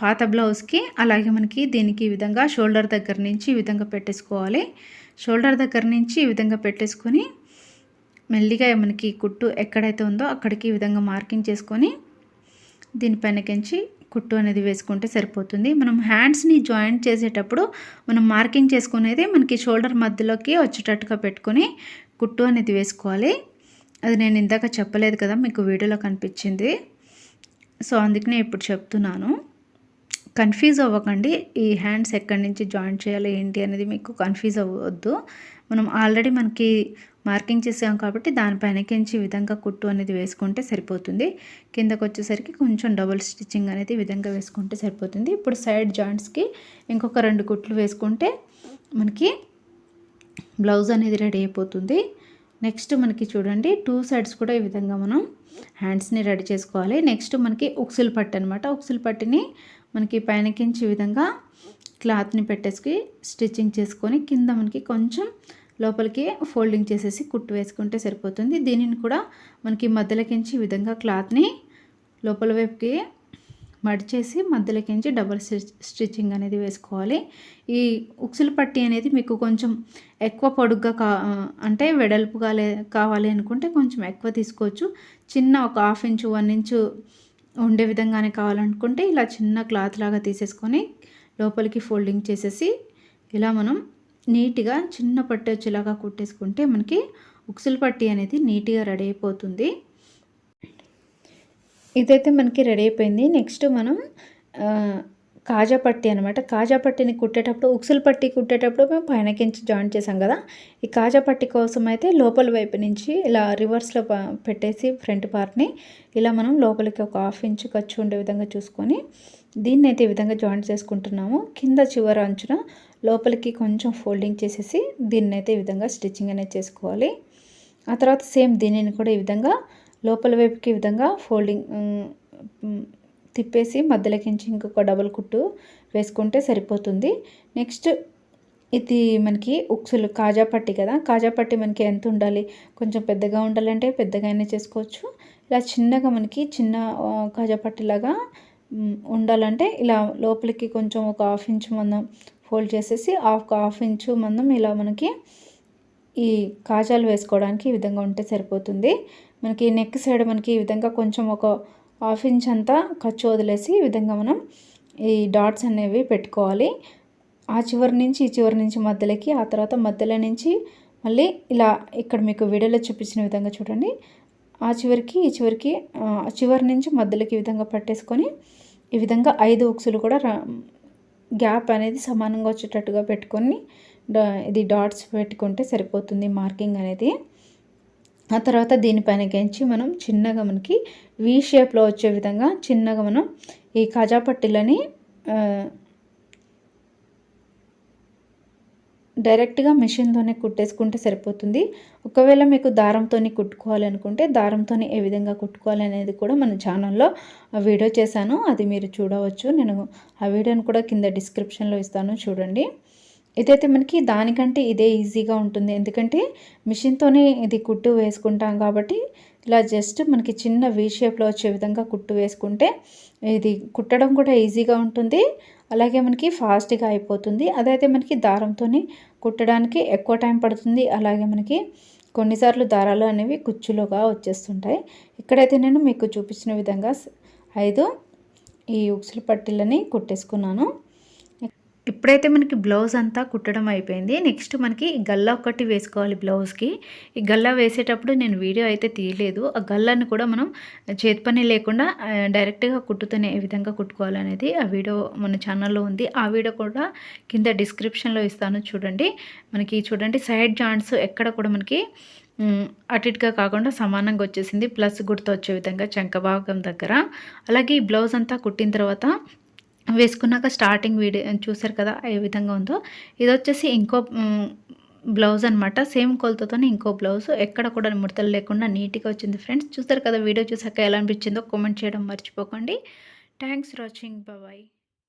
S1: పాత బ్లౌజ్కి అలాగే మనకి దీనికి ఈ విధంగా షోల్డర్ దగ్గర నుంచి ఈ విధంగా పెట్టేసుకోవాలి. షోల్డర్ దగ్గర నుంచి ఈ విధంగా పెట్టేసుకొని మెల్లిగా మనకి కుట్టు ఎక్కడైతే ఉందో అక్కడికి ఈ విధంగా మార్కింగ్ చేసుకొని దీనిపైనకించి కుట్టు అనేది వేసుకుంటే సరిపోతుంది. మనం హ్యాండ్స్ని జాయింట్ చేసేటప్పుడు మనం మార్కింగ్ చేసుకునేది మనకి షోల్డర్ మధ్యలోకి వచ్చేటట్టుగా పెట్టుకొని కుట్టు అనేది వేసుకోవాలి. అది నేను ఇందాక చెప్పలేదు కదా, మీకు వీడియోలో కనిపించింది. సో అందుకనే ఇప్పుడు చెప్తున్నాను. కన్ఫ్యూజ్ అవ్వకండి, ఈ హ్యాండ్స్ ఎక్కడి నుంచి జాయింట్ చేయాలి ఏంటి అనేది మీకు కన్ఫ్యూజ్ అవ్వద్దు. మనం ఆల్రెడీ మనకి మార్కింగ్ చేసాం కాబట్టి దానిపైనకించి ఈ విధంగా కుట్టు అనేది వేసుకుంటే సరిపోతుంది. కిందకు వచ్చేసరికి కొంచెం డబుల్ స్టిచ్చింగ్ అనేది ఈ విధంగా వేసుకుంటే సరిపోతుంది. ఇప్పుడు సైడ్ జాయింట్స్కి ఇంకొక 2 కుట్లు వేసుకుంటే మనకి బ్లౌజ్ అనేది రెడీ అయిపోతుంది. నెక్స్ట్ మనకి చూడండి 2 సైడ్స్ కూడా ఈ విధంగా మనం హ్యాండ్స్ని రెడీ చేసుకోవాలి. నెక్స్ట్ మనకి ఉక్సులు పట్టు అనమాట. ఉక్సులు పట్టిని మనకి పైనకించి ఈ విధంగా క్లాత్ని పెట్టేసి స్టిచ్చింగ్ చేసుకొని కింద మనకి కొంచెం లోపలికి ఫోల్డింగ్ చేసేసి కుట్టు వేసుకుంటే సరిపోతుంది. దీనిని కూడా మనకి మధ్యలోకించి ఈ విధంగా క్లాత్ని లోపల వైపుకి మడిచేసి మధ్యలోకించి డబుల్ స్టిచ్చింగ్ అనేది వేసుకోవాలి. ఈ ఉక్సులు పట్టి అనేది మీకు కొంచెం ఎక్కువ పొడుగ్గా అంటే వెడల్పుగా కావాలి అనుకుంటే కొంచెం ఎక్కువ తీసుకోవచ్చు. చిన్న ఒక 1/2 ఇంచు 1 ఇంచు ఉండే విధంగానే కావాలనుకుంటే ఇలా చిన్న క్లాత్ లాగా తీసేసుకొని లోపలికి ఫోల్డింగ్ చేసేసి ఇలా మనం నీట్గా చిన్న పట్టు వచ్చేలాగా కుట్టేసుకుంటే మనకి ఉక్సులు పట్టి అనేది నీట్గా రెడీ అయిపోతుంది. ఇదైతే మనకి రెడీ అయిపోయింది. నెక్స్ట్ మనం కాజా పట్టి అనమాట. కాజా పట్టిని కుట్టేటప్పుడు ఉక్సులు పట్టి కుట్టేటప్పుడు మేము పైనకించి జాయింట్ చేసాం కదా, ఈ కాజా పట్టి కోసం అయితే లోపల వైపు నుంచి ఇలా రివర్స్లో పెట్టేసి ఫ్రంట్ పార్ట్ని ఇలా మనం లోపలికి ఒక 1/2 ఇంచు ఖర్చు ఉండే విధంగా చూసుకొని దీన్ని అయితే ఈ విధంగా జాయింట్ చేసుకుంటున్నాము. కింద చివరి అంచున లోపలికి కొంచెం ఫోల్డింగ్ చేసేసి దీన్ని అయితే ఈ విధంగా స్టిచ్చింగ్ అనేది చేసుకోవాలి. ఆ తర్వాత సేమ్ దీనిని కూడా ఈ విధంగా లోపల వైపుకి ఈ విధంగా ఫోల్డింగ్ తిప్పేసి మధ్యలోకించి ఇంకొక డబుల్ కుట్టు వేసుకుంటే సరిపోతుంది. నెక్స్ట్ ఇది మనకి ఉక్సులు కాజా పట్టి కదా, కాజా పట్టి మనకి ఎంత ఉండాలి, కొంచెం పెద్దగా ఉండాలంటే పెద్దగానే చేసుకోవచ్చు. ఇలా చిన్నగా మనకి చిన్న కాజా పట్టిలాగా ఉండాలంటే ఇలా లోపలికి కొంచెం ఒక 1/2 ఇంచు మందం ఫోల్డ్ చేసేసి 1/2 ఇంచు మందం ఇలా మనకి ఈ కాజాలు వేసుకోవడానికి ఈ విధంగా ఉంటే సరిపోతుంది. మనకి నెక్ సైడ్ మనకి ఈ విధంగా కొంచెం ఒక 1/2 ఇంచ్ అంతా ఖర్చు వదిలేసి ఈ విధంగా మనం ఈ డాట్స్ అనేవి పెట్టుకోవాలి. ఆ చివరి నుంచి ఈ చివరి నుంచి మధ్యలోకి, ఆ తర్వాత మధ్యలో నుంచి మళ్ళీ ఇలా ఇక్కడ మీకు వీడియోలో చూపించిన విధంగా చూడండి ఆ చివరికి ఈ చివరికి చివరి నుంచి మధ్యలోకి ఈ విధంగా పట్టేసుకొని ఈ విధంగా 5 ఉక్సులు కూడా గ్యాప్ అనేది సమానంగా వచ్చేటట్టుగా పెట్టుకొని ఇది డాట్స్ పెట్టుకుంటే సరిపోతుంది మార్కింగ్ అనేది. ఆ తర్వాత దీనిపైన గెంచి మనం చిన్నగా మనకి వి షేప్లో వచ్చే విధంగా చిన్నగా మనం ఈ కాజా పట్టీలని డైరెక్ట్గా మిషన్తోనే కుట్టేసుకుంటే సరిపోతుంది. ఒకవేళ మీకు దారంతోని కుట్టుకోవాలి అనుకుంటే దారంతోని ఏ విధంగా కుట్టుకోవాలి అనేది కూడా మన ఛానల్లో వీడియో చేశాను, అది మీరు చూడవచ్చు. నేను ఆ వీడియోని కూడా కింద డిస్క్రిప్షన్లో ఇస్తాను, చూడండి. ఇదైతే మనకి దానికంటే ఇదే ఈజీగా ఉంటుంది, ఎందుకంటే మిషన్తోనే ఇది కుట్టు వేసుకుంటాం కాబట్టి ఇలా జస్ట్ మనకి చిన్న వీ షేప్లో వచ్చే విధంగా కుట్టు వేసుకుంటే ఇది కుట్టడం కూడా ఈజీగా ఉంటుంది, అలాగే మనకి ఫాస్ట్గా అయిపోతుంది. అదైతే మనకి దారంతోని కుట్టడానికి ఎక్కువ టైం పడుతుంది, అలాగే మనకి కొన్నిసార్లు దారాలు అనేవి కుచ్చులుగా వచ్చేస్తుంటాయి. ఇక్కడైతే నేను మీకు చూపించిన విధంగా 5 ఈ ఉక్సులు పట్టీలని కుట్టేసుకున్నాను. ఇప్పుడైతే మనకి బ్లౌజ్ అంతా కుట్టడం అయిపోయింది. నెక్స్ట్ మనకి గల్లా ఒకటి వేసుకోవాలి బ్లౌజ్కి. ఈ గల్లా వేసేటప్పుడు నేను వీడియో అయితే తీయలేదు. ఆ గల్లాని కూడా మనం చేతి పని లేకుండా డైరెక్ట్గా కుట్టుతూనే ఏ విధంగా కుట్టుకోవాలనేది ఆ వీడియో మన ఛానల్లో ఉంది. ఆ వీడియో కూడా కింద డిస్క్రిప్షన్లో ఇస్తాను, చూడండి. మనకి చూడండి సైడ్ జాయింట్స్ ఎక్కడ కూడా మనకి అటు ఇటుగా కాకుండా సమానంగా వచ్చేసింది, ప్లస్ గుర్తు వచ్చే విధంగా చంక భాగం దగ్గర. అలాగే ఈ బ్లౌజ్ అంతా కుట్టిన తర్వాత వేసుకున్నాక స్టార్టింగ్ వీడియో చూసారు కదా ఏ విధంగా ఉందో, ఇది వచ్చేసి ఇంకో బ్లౌజ్ అనమాట. సేమ్ కొలతతోనే ఇంకో బ్లౌజ్, ఎక్కడ కూడా ముడతలు లేకుండా నీట్గా వచ్చింది ఫ్రెండ్స్. చూసారు కదా, వీడియో చూసాక ఎలా అనిపించిందో కామెంట్ చేయడం మర్చిపోకండి. Thanks for watching, bye.